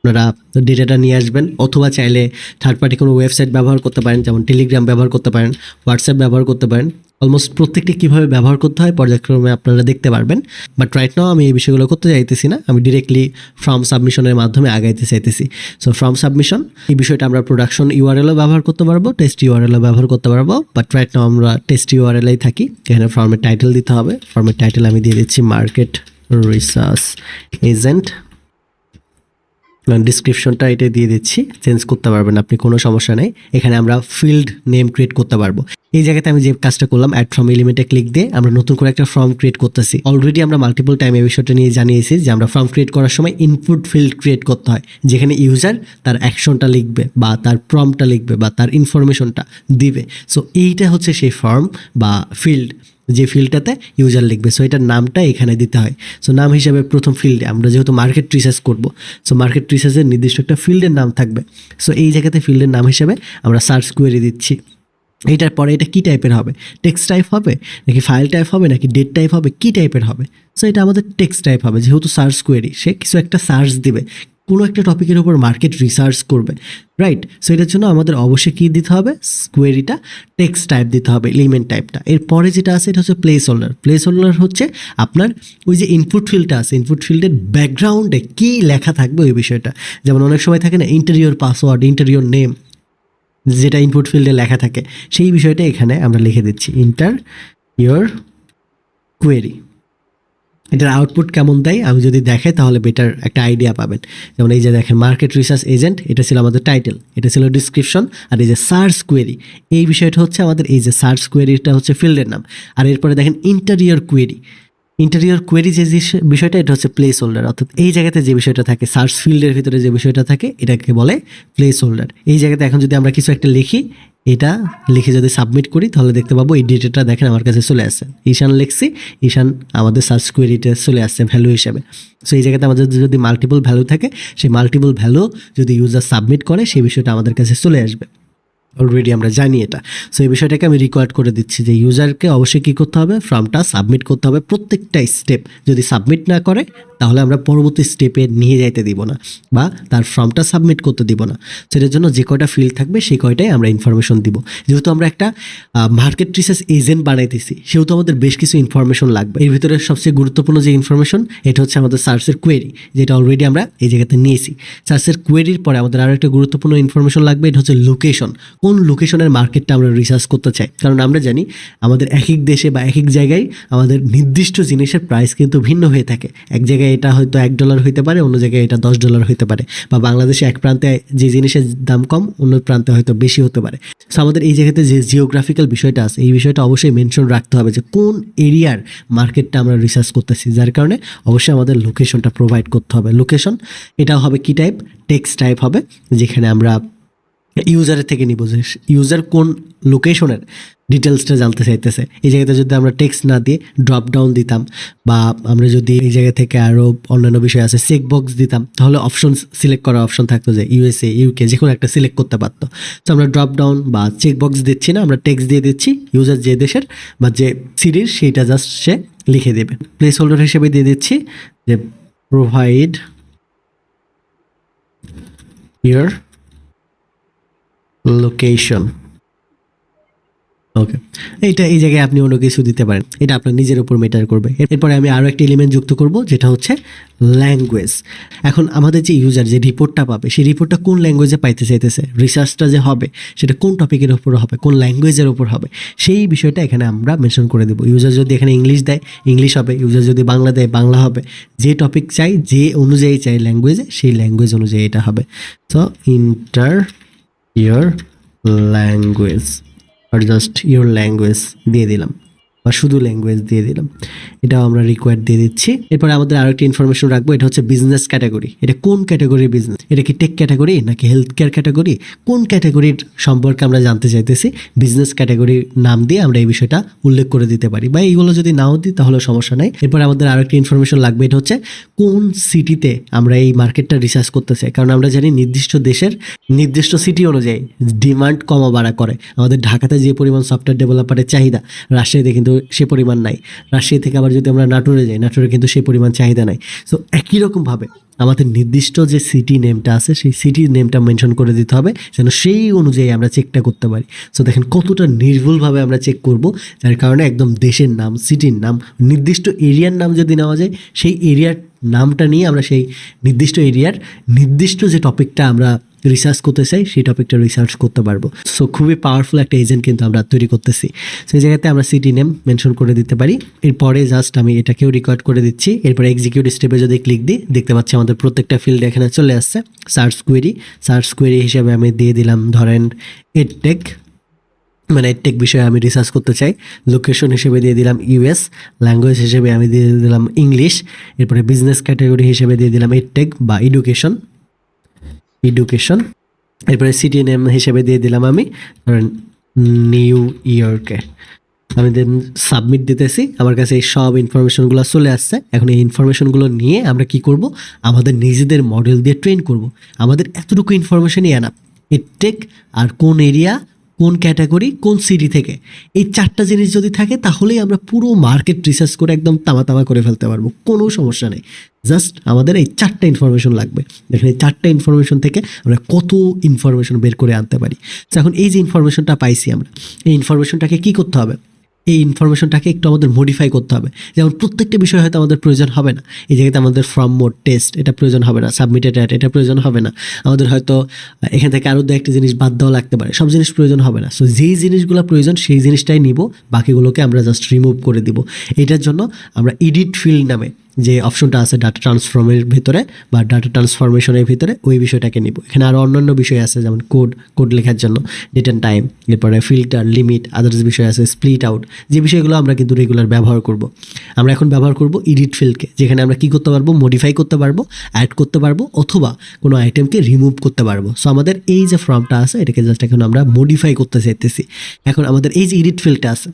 আপনারা ডেটাটা নিয়ে আসবেন, অথবা চাইলে থার্ড পার্টি কোনো ওয়েবসাইট ব্যবহার করতে পারেন, যেমন টেলিগ্রাম ব্যবহার করতে পারেন, হোয়াটসঅ্যাপ ব্যবহার করতে পারেন। অলমোস্ট প্রত্যেকটি কীভাবে ব্যবহার করতে হয় পর্যায়ক্রমে আপনারা দেখতে পারবেন। বাট রাইট নাও আমি এই বিষয়গুলো করতে চাইতেছি না, আমি ডিরেক্টলি ফর্ম সাবমিশনের মাধ্যমে আগাইতে চাইতেছি। সো ফর্ম সাবমিশন এই বিষয়টা আমরা প্রোডাকশন ইউআরএলও ব্যবহার করতে পারবো, টেস্ট ইউআরএলও ব্যবহার করতে পারবো। বাট রাইট নাও আমরা টেস্ট ইউআরএলেই থাকি। এখানে ফর্মের টাইটেল দিতে হবে। ফর্মের টাইটেল আমি দিয়ে দিচ্ছি মার্কেট রিসার্চ এজেন্ট। ডিসক্রিপশনটা এটা দিয়ে দিচ্ছি, চেঞ্জ করতে পারবেন আপনি, কোনো সমস্যা নেই। এখানে আমরা ফিল্ড নেম ক্রিয়েট করতে পারবো। এই জায়গাতে আমি যে কাজটা করলাম, অ্যাড ফ্রম এলিমেন্টে ক্লিক দিয়ে আমরা নতুন করে একটা ফর্ম ক্রিয়েট করতেছি। অলরেডি আমরা মাল্টিপল টাইম এই বিষয়টা নিয়ে জানিয়েছি যে আমরা ফর্ম ক্রিয়েট করার সময় ইনপুট ফিল্ড ক্রিয়েট করতে হয়, যেখানে ইউজার তার অ্যাকশনটা লিখবে বা তার প্রম্পটটা লিখবে বা তার ইনফরমেশনটা দিবে। সো এইটা হচ্ছে সেই ফর্ম বা ফিল্ড, যে ফিল্ডটাতে ইউজার লিখবে। সো এটার নামটা এখানে দিতে হয়। সো নাম হিসাবে প্রথম ফিল্ডে আমরা যেহেতু মার্কেট রিসার্চ করব, সো মার্কেট রিসার্চের নির্দিষ্ট একটা ফিল্ডের নাম থাকবে। সো এই জায়গাতে ফিল্ডের নাম হিসেবে আমরা সার্চ কোয়েরি দিচ্ছি। এইটার পরে এটা কী টাইপের হবে, টেক্সট টাইপ হবে নাকি ফাইল টাইপ হবে নাকি ডেট টাইপ হবে, কী টাইপের হবে? সো এটা আমাদের টেক্সট টাইপ হবে, যেহেতু সার্চ কোয়েরি, সে কিছু একটা সার্চ দিবে, কোনো একটা টপিকের উপর মার্কেট রিসার্চ করবে, রাইট? সো এটার জন্য আমাদের অবশ্যই কী দিতে হবে, কোয়েরিটা টেক্সট টাইপ দিতে হবে, এলিমেন্ট টাইপটা। এরপরে যেটা আছে এটা হচ্ছে প্লেস হোল্ডার। প্লেস হোল্ডার হচ্ছে আপনার ওই যে ইনপুট ফিল্ডটা আছে, ইনপুট ফিল্ডের ব্যাকগ্রাউন্ডে কী লেখা থাকবে ওই বিষয়টা। যেমন অনেক সময় থাকে না ইন্টেরিয়র পাসওয়ার্ড, ইন্টেরিয়র নেম, যেটা ইনপুট ফিল্ডে লেখা থাকে, সেই বিষয়টা এখানে আমরা লিখে দিচ্ছি, ইন্টার ইয়োর কোয়েরি। এটার আউটপুট কেমন দেয় আমি যদি দেখাই তাহলে বেটার একটা আইডিয়া পাবেন। যেমন এই যে দেখেন মার্কেট রিসার্চ এজেন্ট, এটা ছিল আমাদের টাইটেল, এটা ছিল ডিসক্রিপশন, আর এই যে সার্চ কোয়েরি, এই বিষয়টা হচ্ছে আমাদের এই যে সার্চ কোয়েরিটা হচ্ছে ফিল্ডের নাম। আর এরপরে দেখেন ইন্টেরিয়র কোয়েরি, ইন্টেরিয়র কোয়েরি যে বিষয়টা এটা হচ্ছে প্লেস হোল্ডার। অর্থাৎ এই জায়গাতে যে বিষয়টা থাকে সার্চ ফিল্ডের ভিতরে যে বিষয়টা থাকে এটাকে বলে প্লেস হোল্ডার। এই জায়গাতে এখন যদি আমরা কিছু একটা লিখি, এটা লিখে যদি সাবমিট করি তাহলে দেখতে পাবো এই ডেটাটা দেখেন আমার কাছে চলে আসছে। ঈশান লিখছি, ঈশান আমাদের সার্চ কোয়েরিতে চলে আসছে ভ্যালু হিসেবে। সো এই জায়গাতে আমাদের যদি মাল্টিপল ভ্যালু থাকে, সেই মাল্টিপল ভ্যালু যদি ইউজার সাবমিট করে সেই বিষয়টা আমাদের কাছে চলে আসবে। অলরেডি আমরা জানি এটা। সো এই বিষয়টাকে আমি রিকোয়ার্ড করে দিচ্ছি যে ইউজারকে অবশ্যই কী করতে হবে, ফর্মটা সাবমিট করতে হবে। প্রত্যেকটা স্টেপ যদি সাবমিট না করে তাহলে আমরা পরবর্তী স্টেপে নিয়ে যাইতে দিব না বা তার ফর্মটা সাবমিট করতে দিব না। সেটার জন্য যে কয়টা ফিল্ড থাকবে সেই কয়টাই আমরা ইনফরমেশন দিব। যেহেতু আমরা একটা মার্কেট রিসার্চ এজেন্ট বানাইতেছি, সেহেতু আমাদের বেশ কিছু ইনফরমেশন লাগবে। এর ভিতরে সবচেয়ে গুরুত্বপূর্ণ যে ইনফরমেশন এটা হচ্ছে আমাদের সার্চের কোয়েরি, যেটা অলরেডি আমরা এই জায়গাতে নিয়েছি। সার্চের কোয়েরির পরে আমাদের আরও একটা গুরুত্বপূর্ণ ইনফরমেশন লাগবে, এটা হচ্ছে লোকেশন। কোন লোকেশনের মার্কেটটা আমরা রিসার্চ করতে চাই, কারণ আমরা জানি আমাদের এক এক দেশে বা এক এক জায়গায় আমাদের নির্দিষ্ট জিনিসের প্রাইস কিন্তু ভিন্ন হয়ে থাকে। এক জায়গায় এটা হয়তো $1 হইতে পারে, অন্য জায়গায় এটা $10 হইতে পারে, বা বাংলাদেশে এক প্রান্তে যে জিনিসের দাম কম অন্য প্রান্তে হয়তো বেশি হতে পারে। সো আমাদের এই জায়গাতে যে জিওগ্রাফিক্যাল বিষয়টা আছে এই বিষয়টা অবশ্যই মেনশন রাখতে হবে যে কোন এরিয়ার মার্কেটটা আমরা রিসার্চ করতেছি, যার কারণে অবশ্যই আমাদের লোকেশনটা প্রোভাইড করতে হবে। লোকেশন এটাও হবে কি টাইপ, টেক্সট টাইপ হবে, যেখানে আমরা ইউজারের থেকে নিব যে ইউজার কোন লোকেশনের ডিটেলসটা জানতে চাইতেছে। এই জায়গাতে যদি আমরা টেক্সট না দিয়ে ড্রপ ডাউন দিতাম, বা আমরা যদি এই জায়গা থেকে আরও অন্যান্য বিষয় আছে চেক বক্স দিতাম, তাহলে অপশন সিলেক্ট করার অপশন থাকতো যে ইউএসএ, ইউকে, যে কোনো একটা সিলেক্ট করতে পারতো। তো আমরা ড্রপ ডাউন বা চেক বক্স দিচ্ছি না, আমরা টেক্সট দিয়ে দিচ্ছি। ইউজার যে দেশের বা যে সিরির সেইটা জাস্ট সে লিখে দেবে। প্লেস হোল্ডার হিসেবে দিয়ে দিচ্ছি যে প্রোভাইড ইয়োর লোকেশন। ওকে, এইটা এই জায়গায় আপনি অন্য কিছু দিতে পারেন, এটা আপনার নিজের উপর ম্যাটার করবে। এরপরে আমি আরও একটা এলিমেন্ট যুক্ত করব, যেটা হচ্ছে ল্যাঙ্গুয়েজ। এখন আমাদের যে ইউজার যে রিপোর্টটা পাবে সেই রিপোর্টটা কোন ল্যাঙ্গুয়েজে পাইতে চাইতেছে, রিসার্চটা যে হবে সেটা কোন টপিকের উপর হবে, কোন ল্যাঙ্গুয়েজের উপর হবে, সেই বিষয়টা এখানে আমরা মেনশন করে দেবো। ইউজার যদি এখানে ইংলিশ দেয় ইংলিশ হবে, ইউজার যদি বাংলা দেয় বাংলা হবে, যে টপিক চাই যে অনুযায়ী চাই ল্যাঙ্গুয়েজে সেই ল্যাঙ্গুয়েজ অনুযায়ী এটা হবে। সো ইন্টার ইয়োর ল্যাঙ্গুয়েজ আর জাস্ট ইয়োর ল্যাঙ্গুয়েজ দিয়ে দিলাম, বা শুধু ল্যাঙ্গুয়েজ দিয়ে দিলাম। এটাও আমরা রিকোয়ার্ড দিয়ে দিচ্ছি। এরপরে আমাদের আরও একটা ইনফরমেশন রাখবো, এটা হচ্ছে বিজনেস ক্যাটাগরি। এটা কোন ক্যাটাগরির বিজনেস, এটা কি টেক ক্যাটাগরি নাকি হেলথ কেয়ার ক্যাটাগরি, কোন ক্যাটাগরির সম্পর্কে আমরা জানতে চাইতেছি, বিজনেস ক্যাটাগরির নাম দিয়ে আমরা এই বিষয়টা উল্লেখ করে দিতে পারি, বা এইগুলো যদি নাও দিই তাহলে সমস্যা নেই। এরপরে আমাদের আরও একটা ইনফরমেশন লাগবে, এটা হচ্ছে কোন সিটিতে আমরা এই মার্কেটটা রিসার্চ করতে চাই। কারণ আমরা জানি নির্দিষ্ট দেশের নির্দিষ্ট সিটি অনুযায়ী ডিমান্ড কমা বাড়া করে। আমাদের ঢাকাতে যে পরিমাণ সফটওয়্যার ডেভেলপারের চাহিদা, রাজশাহীতে কিন্তু সে পরিমাণ নাই। রাজশাহী থেকে আবার যদি আমরা নাটোরে যাই, নাটোরে কিন্তু সে পরিমাণ চাহিদা নাই। সো একই রকমভাবে আমাদের নির্দিষ্ট যে সিটি নেমটা আছে সেই সিটি নেমটা মেনশন করে দিতে হবে, যেন সেই অনুযায়ী আমরা চেকটা করতে পারি। সো দেখেন কতটা নির্ভুলভাবে আমরা চেক করব, যার কারণে একদম দেশের নাম, সিটির নাম, নির্দিষ্ট এরিয়ার নাম যদি নেওয়া যায়, সেই এরিয়ার নামটা নিয়ে আমরা সেই নির্দিষ্ট এরিয়ার নির্দিষ্ট যে টপিকটা আমরা রিসার্চ করতে চাই সেই টপিকটা রিসার্চ করতে পারবো। সো খুবই পাওয়ারফুল একটা এজেন্ট কিন্তু আমরা তৈরি করতেছি। সেই জায়গাতে আমরা সিটি নেম মেনশন করে দিতে পারি। এরপরে জাস্ট আমি এটাকেও রেকর্ড করে দিচ্ছি। এরপরে এক্সিকিউট স্টেপে যদি ক্লিক দিই, দেখতে পাচ্ছি আমাদের প্রত্যেকটা ফিল্ড এখানে চলে আসছে। সার্চ কোয়েরি হিসেবে আমি দিয়ে দিলাম ধরেন এডটেক, মানে এডটেক বিষয়ে আমি রিসার্চ করতে চাই। লোকেশন হিসেবে দিয়ে দিলাম ইউএস, ল্যাঙ্গুয়েজ হিসেবে আমি দিয়ে দিলাম ইংলিশ। এরপরে বিজনেস ক্যাটাগরি হিসেবে দিয়ে দিলাম এডটেক বা এডুকেশন। এরপরে সিটি নেম হিসেবে দিয়ে দিলাম আমি ধরেন নিউ ইয়র্কে। আমি দেন সাবমিট দিতেছি, আমার কাছে এই সব ইনফরমেশনগুলো চলে আসছে। এখন এই ইনফরমেশনগুলো নিয়ে আমরা কি করব, আমাদের নিজেদের মডেল দিয়ে ট্রেন করব। আমাদের এতটুকু ইনফরমেশনই এনাফ। এডটেক আর কোন এরিয়া, কোন ক্যাটাগরি, কোন সিটি থেকে, এই 4টা জিনিস যদি থাকে তাহলেই আমরা পুরো মার্কেট রিসার্চ করে একদম তামা করে ফেলতে পারবো, কোনো সমস্যা নেই। জাস্ট আমাদের এই 4টা ইনফরমেশন লাগবে। দেখেন এই 4টা ইনফরমেশন থেকে আমরা কত ইনফরমেশন বের করে আনতে পারি। তো এখন এই যে ইনফরমেশনটা পাইছি আমরা, এই ইনফরমেশনটাকে কি করতে হবে, এই ইনফরমেশনটাকে একটু আমাদের মডিফাই করতে হবে। যেমন প্রত্যেকটা বিষয় হয়তো আমাদের প্রয়োজন হবে না, এই জায়গাতে আমাদের ফ্রম মোড টেস্ট এটা প্রয়োজন হবে না, সাবমিটেড অ্যাট এটা প্রয়োজন হবে না, আমাদের হয়তো এখান থেকে আরও দু একটা জিনিস বাদ দেওয়া লাগতে পারে, সব জিনিস প্রয়োজন হবে না। সো যেই জিনিসগুলো প্রয়োজন সেই জিনিসটাই নিব, বাকিগুলোকে আমরা জাস্ট রিমুভ করে দিব। এটার জন্য আমরা এডিট ফিল্ড নামে যে অপশনটা আছে ডাটা ট্রান্সফর্মের ভিতরে বা ডাটা ট্রান্সফরমেশনের ভিতরে, ওই বিষয়টাকে নিব। এখানে আরও অন্যান্য বিষয় আছে, যেমন কোড লেখার জন্য ডেট অ্যান্ড টাইম, এরপরে ফিল্টার, লিমিট, আদার্স বিষয় আছে, স্প্লিট আউট, যে বিষয়গুলো আমরা কিন্তু রেগুলার ব্যবহার করব। আমরা এখন ব্যবহার করব এডিট ফিল্ডকে, যেখানে আমরা কি করতে পারবো, মডিফাই করতে পারবো, অ্যাড করতে পারবো, অথবা কোনো আইটেমকে রিমুভ করতে পারবো। সো আমাদের এই যে ফর্মটা আছে এটাকে জাস্ট এখন আমরা মডিফাই করতে চাইতেছি। এখন আমাদের এই যে এডিট ফিল্ডটা আছে,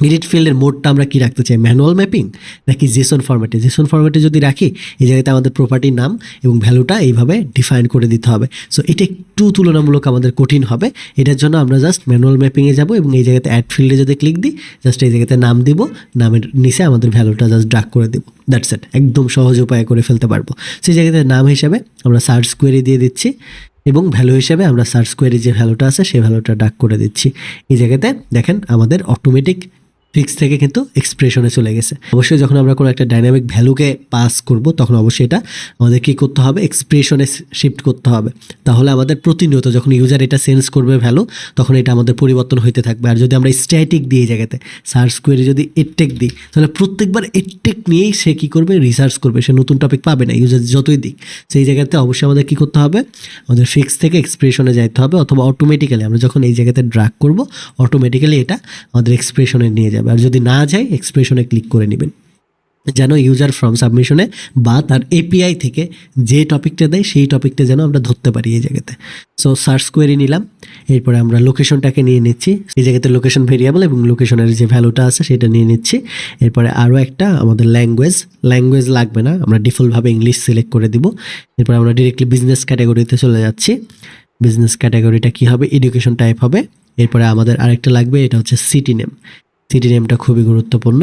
এডিট ফিল্ডের মোডটা আমরা কি রাখতে চাই, ম্যানুয়াল ম্যাপিং নাকি জেসন ফরম্যাটে? জেসন ফরম্যাটে যদি রাখি, এই জায়গাতে আমাদের প্রপার্টির নাম এবং ভ্যালুটা এইভাবে ডিফাইন করে দিতে হবে। সো এটা একটু তুলনামূলক আমাদের কঠিন হবে। এটার জন্য আমরা জাস্ট ম্যানুয়াল ম্যাপিংয়ে যাব এবং এই জায়গাতে অ্যাড ফিল্ডে যদি ক্লিক দিই, জাস্ট এই জায়গাতে নাম দিব, নামের নিচে আমাদের ভ্যালুটা জাস্ট ড্রাগ করে দেবো। দ্যাটস ইট, একদম সহজ উপায়ে করে ফেলতে পারবো। সেই জায়গাতে নাম হিসাবে আমরা সার্চ কোয়েরি দিয়ে দিচ্ছি এবং ভ্যালু হিসেবে আমরা সার্চ কোয়েরি যে ভ্যালুটা আছে সেই ভ্যালুটা ড্রাগ করে দিচ্ছি। এই জায়গাতে দেখেন আমাদের অটোমেটিক ফিক্স থেকে কিন্তু এক্সপ্রেশনে চলে গেছে। অবশ্যই যখন আমরা কোনো একটা ডাইনামিক ভ্যালুকে পাস করব, তখন অবশ্যই এটা আমাদের কী করতে হবে, এক্সপ্রেশনে শিফট করতে হবে। তাহলে আমাদের প্রতিনিয়ত যখন ইউজার এটা সেন্স করবে ভ্যালু, তখন এটা আমাদের পরিবর্তন হইতে থাকবে। আর যদি আমরা স্ট্যাটিক দিই এই জায়গাতে, সার্চ কোয়েরি যদি এডটেক দিই, তাহলে প্রত্যেকবার এডটেক নিয়েই সে কী করবে, রিসার্চ করবে, সে নতুন টপিক পাবে না ইউজার যতই দিক। সেই জায়গাতে অবশ্যই আমাদের কী করতে হবে, আমাদের ফিক্স থেকে এক্সপ্রেশনে যাইতে হবে, অথবা অটোমেটিক্যালি আমরা যখন এই জায়গাতে ড্রাগ করব, অটোমেটিক্যালি এটা আমাদের এক্সপ্রেশনে নিয়ে যাবে। আর যদি না যায়, এক্সপ্রেশনে ক্লিক করে নেবেন, যেন ইউজার ফ্রম সাবমিশনে বা তার এপিআই থেকে যে টপিকটা দেয় সেই টপিকটা যেন আমরা ধরতে পারি এই জায়গাতে। সো সার্চ কোয়েরি নিলাম, এরপরে আমরা লোকেশনটাকে নিয়ে নিচ্ছি, এই জায়গাতে লোকেশন ভেরিয়েবল এবং লোকেশনের যে ভ্যালুটা আছে সেটা নিয়ে নিচ্ছি। এরপরে আরও একটা আমাদের ল্যাঙ্গুয়েজ লাগবে না, আমরা ডিফল্টভাবে ইংলিশ সিলেক্ট করে দিব। এরপরে আমরা ডিরেক্টলি বিজনেস ক্যাটাগরিতে চলে যাচ্ছি। বিজনেস ক্যাটাগরিটা কী হবে, এডুকেশন টাইপ হবে। এরপরে আমাদের আরেকটা লাগবে, এটা হচ্ছে সিটি নেম। সিটি নেমটা খুবই গুরুত্বপূর্ণ,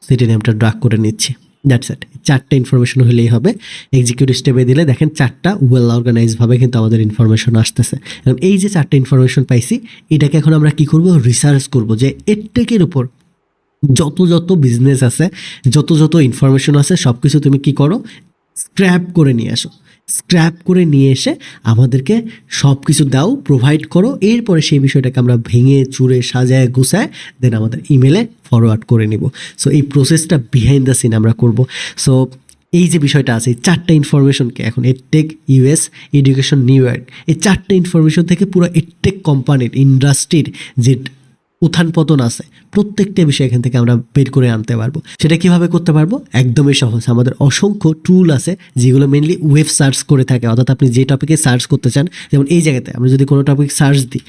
সিটি নেমটা ড্রাগ করে নিচ্ছি। দ্যাটস ইট, 4টা ইনফরমেশন হলেই হবে। এক্সিকিউট স্টেপে দিলে দেখেন 4টা ওয়েল অর্গানাইজভাবে কিন্তু আমাদের ইনফরমেশন আসতেছে। এবং এই যে 4টা ইনফরমেশন পাইছি, এটাকে এখন আমরা কি করব, রিসার্চ করব যে এডটেকের উপর যত বিজনেস আছে, যত ইনফরমেশন আছে, সব কিছু তুমি কি করো, স্ক্র্যাপ করে নিয়ে আসো। স্ক্র্যাপ করে নিয়ে এসে আমাদেরকে সব কিছু দাও, প্রোভাইড করো। এরপরে সেই বিষয়টাকে আমরা ভেঙে চুরে সাজায় গুছায় দেন আমাদের ইমেলে ফরওয়ার্ড করে নিব। সো এই প্রসেসটা বিহাইন্ড দ্য সিন আমরা করব। সো এই যে বিষয়টা আছে, এই 4টা ইনফরমেশনকে এখন edtech, US, education, new York, এই 4টা ইনফরমেশন থেকে পুরো এডটেক কোম্পানির, ইন্ডাস্ট্রির যে উত্থান পতন আছে, প্রত্যেকটা বিষয় এখান থেকে আমরা বের করে আনতে পারবো। সেটা কিভাবে করতে পারবো, একদমই সহজ। আমাদের অসংখ্য টুল আছে যেগুলো মেনলি ওয়েব সার্চ করে থাকে, অর্থাৎ আপনি যে টপিকে সার্চ করতে চান, যেমন এই জায়গাতে আমরা যদি কোনো টপিক সার্চ দিই,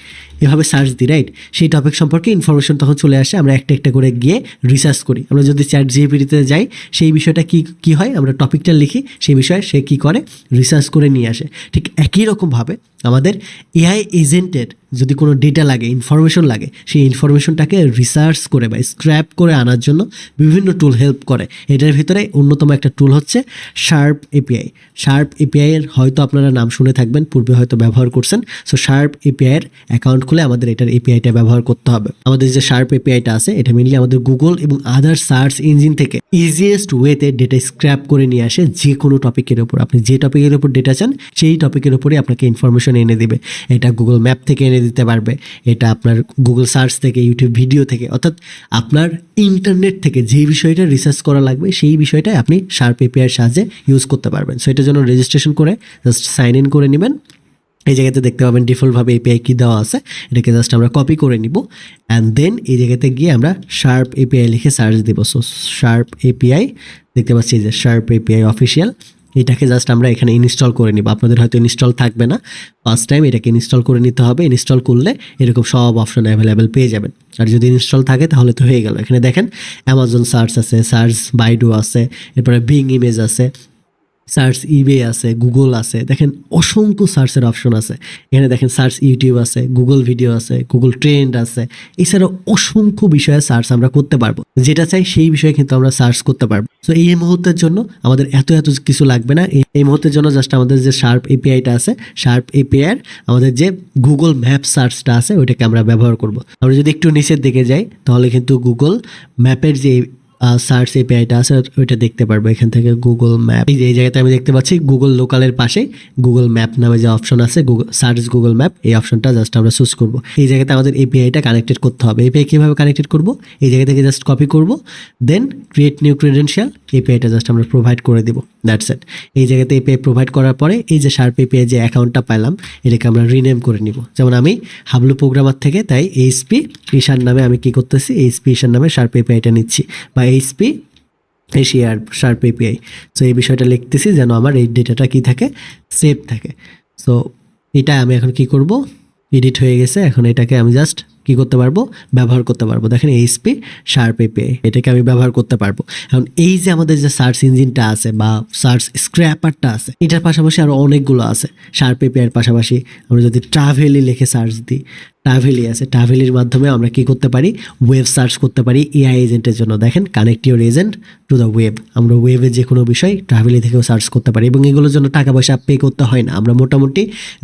এভাবে সার্চ দিই, রাইট? সেই টপিক সম্পর্কে ইনফরমেশন তখন চলে আসে, আমরা একটা একটা করে গিয়ে রিসার্চ করি। আমরা যদি চ্যাট জিপিটিতে যাই, সেই বিষয়টা কি হয়, আমরা টপিকটা লিখি, সেই বিষয়ে সে কি করে, রিসার্চ করে নিয়ে আসে। ঠিক একই রকমভাবে আমাদের এআই এজেন্টের যদি কোনো ডেটা লাগে, ইনফরমেশন লাগে, সেই ইনফরমেশনটাকে রিসার্চ করে বা স্ক্র্যাপ করে আনার জন্য বিভিন্ন টুল হেল্প করে। এটার ভিতরে অন্যতম একটা টুল হচ্ছে শার্প এপিআই। শার্প এপিআই এর হয়তো আপনারা নাম শুনে থাকবেন, পূর্বে হয়তো ব্যবহার করছেন। সো শার্প এপিআই এর অ্যাকাউন্ট খুলে আমাদের এটার এপিআইটা ব্যবহার করতে হবে। আমাদের যে শার্প এপিআইটা আছে, এটা মেনলি আমাদের গুগল এবং আদার সার্চ ইঞ্জিন থেকে ইজিয়েস্ট ওয়েতে ডেটা স্ক্র্যাপ করে নিয়ে আসে যে কোনো টপিকের ওপর। আপনি যে টপিকের ওপর ডেটা চান, সেই টপিকের ওপরে আপনাকে ইনফরমেশন এনে দেবে। এটা গুগল ম্যাপ থেকে এনে দিতে পারবে, এটা আপনার গুগল সার্চ থেকে, ইউটিউব ভিডিও থেকে, অর্থাৎ আপনার ইন্টারনেট থেকে যে বিষয়টা রিসার্চ করা লাগবে সেই বিষয়টাই আপনি শার্প এপিআই এর সাহায্যে ইউজ করতে পারবেন। সো এটার জন্য রেজিস্ট্রেশন করে জাস্ট সাইন ইন করে নেবেন। এই জায়গাতে দেখতে পাবেন ডিফল্টভাবে এপিআই কি দেওয়া আছে, এটাকে জাস্ট আমরা কপি করে নিব অ্যান্ড দেন এই জায়গাতে গিয়ে আমরা শার্প এপিআই লিখে সার্চ দেব। সো শার্প এপিআই দেখতে পাচ্ছি যে শার্প এপিআই অফিসিয়াল, এটাকে জাস্ট আমরা এখানে ইনস্টল করে নিব। আপনাদের হয়তো ইনস্টল থাকবে না, ফার্স্ট টাইম এটাকে ইনস্টল করে নিতে হবে। ইনস্টল করলে এরকম সব অপশন অ্যাভেলেবেল পেয়ে যাবেন। আর যদি ইনস্টল থাকে তাহলে তো হয়ে গেল। এখানে দেখেন অ্যামাজন সার্চ আছে, সার্চ বাইডু আছে, এরপরে বিং ইমেজ আছে, সার্চ ইবে আছে, গুগল আছে, দেখেন অসংখ্য সার্চের অপশন আছে। এখানে দেখেন সার্চ ইউটিউব আছে, গুগল ভিডিও আছে, গুগল ট্রেন্ড আছে, এছাড়াও অসংখ্য বিষয়ে সার্চ আমরা করতে পারবো। যেটা চাই সেই বিষয়ে কিন্তু আমরা সার্চ করতে পারবো। তো এই মুহূর্তের জন্য আমাদের এত কিছু লাগবে না। এই মুহূর্তের জন্য জাস্ট আমাদের যে শার্প এপিআইটা আছে, শার্প এপিআই আমাদের যে গুগল ম্যাপ সার্চটা আছে ওইটাকে আমরা ব্যবহার করব। আমরা যদি একটু নিচের দিকে যাই তাহলে কিন্তু গুগল ম্যাপের যে সার্চ এপিআইটা আছে ওইটা দেখতে পারবো এখান থেকে। গুগল ম্যাপ, এই জায়গাতে আমি দেখতে পাচ্ছি গুগল লোকালের পাশে গুগল ম্যাপ নামে যে অপশন আছে, গুগল সার্চ গুগল ম্যাপ, এই অপশনটা জাস্ট আমরা চুজ করব। এই জায়গাতে আমাদের এপিআইটা কানেক্টেড করতে হবে। এপিআই কীভাবে কানেক্টেড করব, এই জায়গা থেকে জাস্ট কপি করব, দেন ক্রিয়েট নিউ ক্রেডেনশিয়াল, এপিআইটা জাস্ট আমরা প্রোভাইড করে দিব, দ্যাটস ইট। এই জায়গাতে এপিআই প্রোভাইড করার পরে এই যে শার্প এপিআই যে অ্যাকাউন্টটা পাইলাম এটাকে আমরা রিনেম করে নিব। যেমন আমি হাবলু প্রোগ্রামার থেকে, তাই এইচপি ঈশান নামে আমি কি করতেছি, এইচপি ঈশান নামে শার্প এপিআইটা নিচ্ছি, বা এইচপি এশিয়ার শার্প এপিআই। সো এই বিষয়টা লিখতেছি যেন আমার এই ডেটাটা কি থাকে, সেভ থাকে। সো এটা আমি এখন কি করব, এডিট হয়ে গেছে। এখন এটাকে আমি জাস্ট কি করতে পারবো, ব্যবহার করতে পারবো। দেখেন এইচপি শার্প এপিআই, এটাকে আমি ব্যবহার করতে পারবো। এখন এই যে আমাদের যে সার্চ ইঞ্জিনটা আছে বা সার্চ স্ক্র্যাপারটা আছে, এটার পাশাপাশি আরও অনেকগুলো আছে। শার্প এপিআইয়ের পাশাপাশি আমরা যদি ট্রাভেলি লিখে সার্চ দিই, ট্রাভেলি আছে, ট্রাভেলির মাধ্যমে আমরা কি করতে পারি, ওয়েব সার্চ করতে পারি এআই এজেন্টের জন্য। দেখেন connect your agent to the web, আমরা ওয়েবের যে কোনো বিষয় ট্রাভেলি থেকেও সার্চ করতে পারি এবং এগুলোর জন্য টাকা পয়সা পে করতে হয় না। আমরা মোটামুটি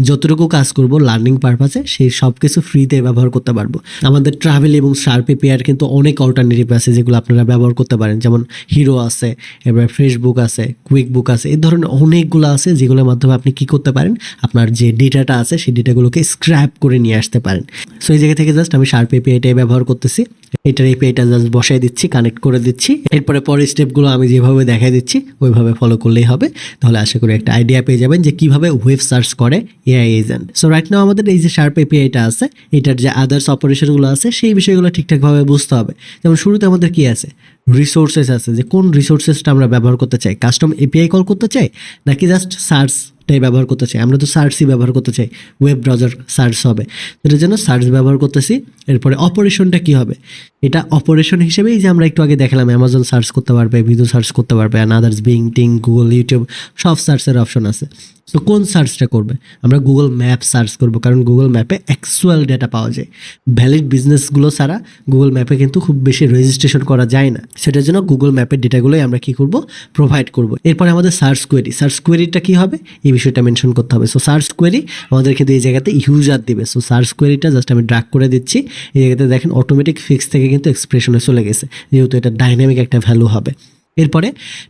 যতটুকু কাজ করব লার্নিং পারপাসে সেই সব কিছু ফ্রিতে ব্যবহার করতে পারবো। আমাদের ট্রাভেল এবং শার্প এপিআইয়ের কিন্তু অনেক অল্টারনেটিভ আছে যেগুলো আপনারা ব্যবহার করতে পারেন, যেমন হিরো আছে, এবার ফেসবুক আছে, কুইক বুক আছে, এই ধরনের অনেকগুলো আছে যেগুলোর মাধ্যমে আপনি কি করতে পারেন, আপনার যে ডেটাটা আছে সেই ডেটাগুলোকে স্ক্র্যাপ করে নিয়ে আসতে পারেন। সো এই জায়গা থেকে জাস্ট আমি শার্প এপিআইটাই ব্যবহার করতেছি। এটার এপিআইটা জাস্ট বসাই দিচ্ছি, কানেক্ট করে দিচ্ছি। এরপরে পরের স্টেপগুলো আমি যেভাবে দেখাই দিচ্ছি ওইভাবে ফলো করলেই হবে। তাহলে আশা করি একটা আইডিয়া পেয়ে যাবেন যে কিভাবে ওয়েব সার্চ করে AI agent. So right now আমাদের এই যে শার্প এপিআইটা আছে, এটার যে আদার্স অপারেশনগুলো আছে সেই বিষয়গুলো ঠিকঠাকভাবে বুঝতে হবে। যেমন শুরুতে আমাদের কি আছে, রিসোর্সেস আছে, যে কোন রিসোর্সেসটা আমরা ব্যবহার করতে চাই, কাস্টম এপিআই কল করতে চাই নাকি জাস্ট সার্চটাই ব্যবহার করতে চাই। আমরা তো সার্চই ব্যবহার করতে চাই, ওয়েব ব্রাউজার সার্চ হবে, এটার জন্য সার্চ ব্যবহার করতেছি। এরপরে অপারেশনটা কি হবে, এটা অপারেশন হিসেবেই যে আমরা একটু আগে দেখালাম অ্যামাজন সার্চ করতে পারবে, ভিডিও সার্চ করতে পারবে, অ্যান্ড আদার্স বিং টিং গুগল ইউটিউব সব সার্চের অপশন আছে। তো কোন সার্চটা করবে, আমরা গুগল ম্যাপ সার্চ করব, কারণ গুগল ম্যাপে অ্যাকচুয়াল ডেটা পাওয়া যায়। ভ্যালিড বিজনেসগুলো ছাড়া গুগল ম্যাপে কিন্তু খুব বেশি রেজিস্ট্রেশন করা যায় না, সেটার জন্য গুগল ম্যাপের ডেটাগুলোই আমরা কি করব, প্রোভাইড করব। এরপরে আমাদের সার্চ কোয়েরি, সার্চ কোয়েরিটা কী হবে এই বিষয়টা মেনশন করতে হবে। সো সার্চ কোয়েরি আমাদের কিন্তু এই জায়গাতে ইউজার দিবে। সো সার্চ কোয়েরিটা জাস্ট আমি ড্র্যাগ করে দিচ্ছি, এই জায়গাতে দেখেন অটোমেটিক ফিক্স থেকে কিন্তু এক্সপ্রেশনে চলে গেছে, যেহেতু এটা ডাইনামিক একটা ভ্যালু হবে। এরপরে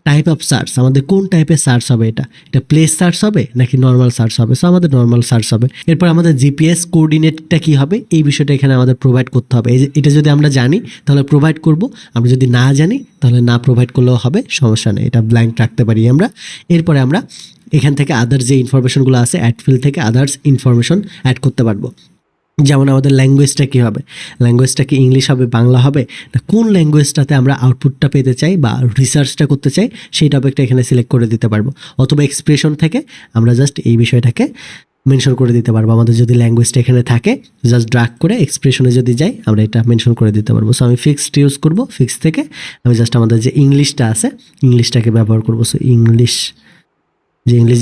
টাইপ অফ সার্চ, আমাদের কোন টাইপের সার্চ হবে, এটা প্লেস সার্চ হবে নাকি নর্মাল সার্চ হবে। সো আমাদের নর্মাল সার্চ হবে। এরপর আমাদের জিপিএস কোঅর্ডিনেটটা কি হবে এই বিষয়টা এখানে আমাদের প্রোভাইড করতে হবে। এটা যদি আমরা জানি তাহলে প্রোভাইড করব, আমরা যদি না জানি তাহলে না প্রোভাইড করলেও হবে, সমস্যা নেই, এটা ব্ল্যাঙ্ক রাখতে পারি আমরা। এরপরে আমরা এখান থেকে আদার্স যে ইনফরমেশনগুলো আছে অ্যাড ফিল্ড থেকে আদার্স ইনফরমেশন অ্যাড করতে পারবো। যেমন আমাদের ল্যাঙ্গুয়েজটা কী হবে, ল্যাঙ্গুয়েজটা কি ইংলিশ হবে, বাংলা হবে, না কোন ল্যাঙ্গুয়েজটাতে আমরা আউটপুটটা পেতে চাই বা রিসার্চটা করতে চাই সেই টপিকটা এখানে সিলেক্ট করে দিতে পারবো। অথবা এক্সপ্রেশন থেকে আমরা জাস্ট এই বিষয়টাকে মেনশন করে দিতে পারবো। আমাদের যদি ল্যাঙ্গুয়েজটা এখানে থাকে জাস্ট ড্রাগ করে এক্সপ্রেশনে যদি যাই আমরা এটা মেনশন করে দিতে পারবো। সো আমি ফিক্সড ইউজ করব, ফিক্স থেকে আমি জাস্ট আমাদের যে ইংলিশটা আছে ইংলিশটাকে ব্যবহার করবো। সো ইংলিশ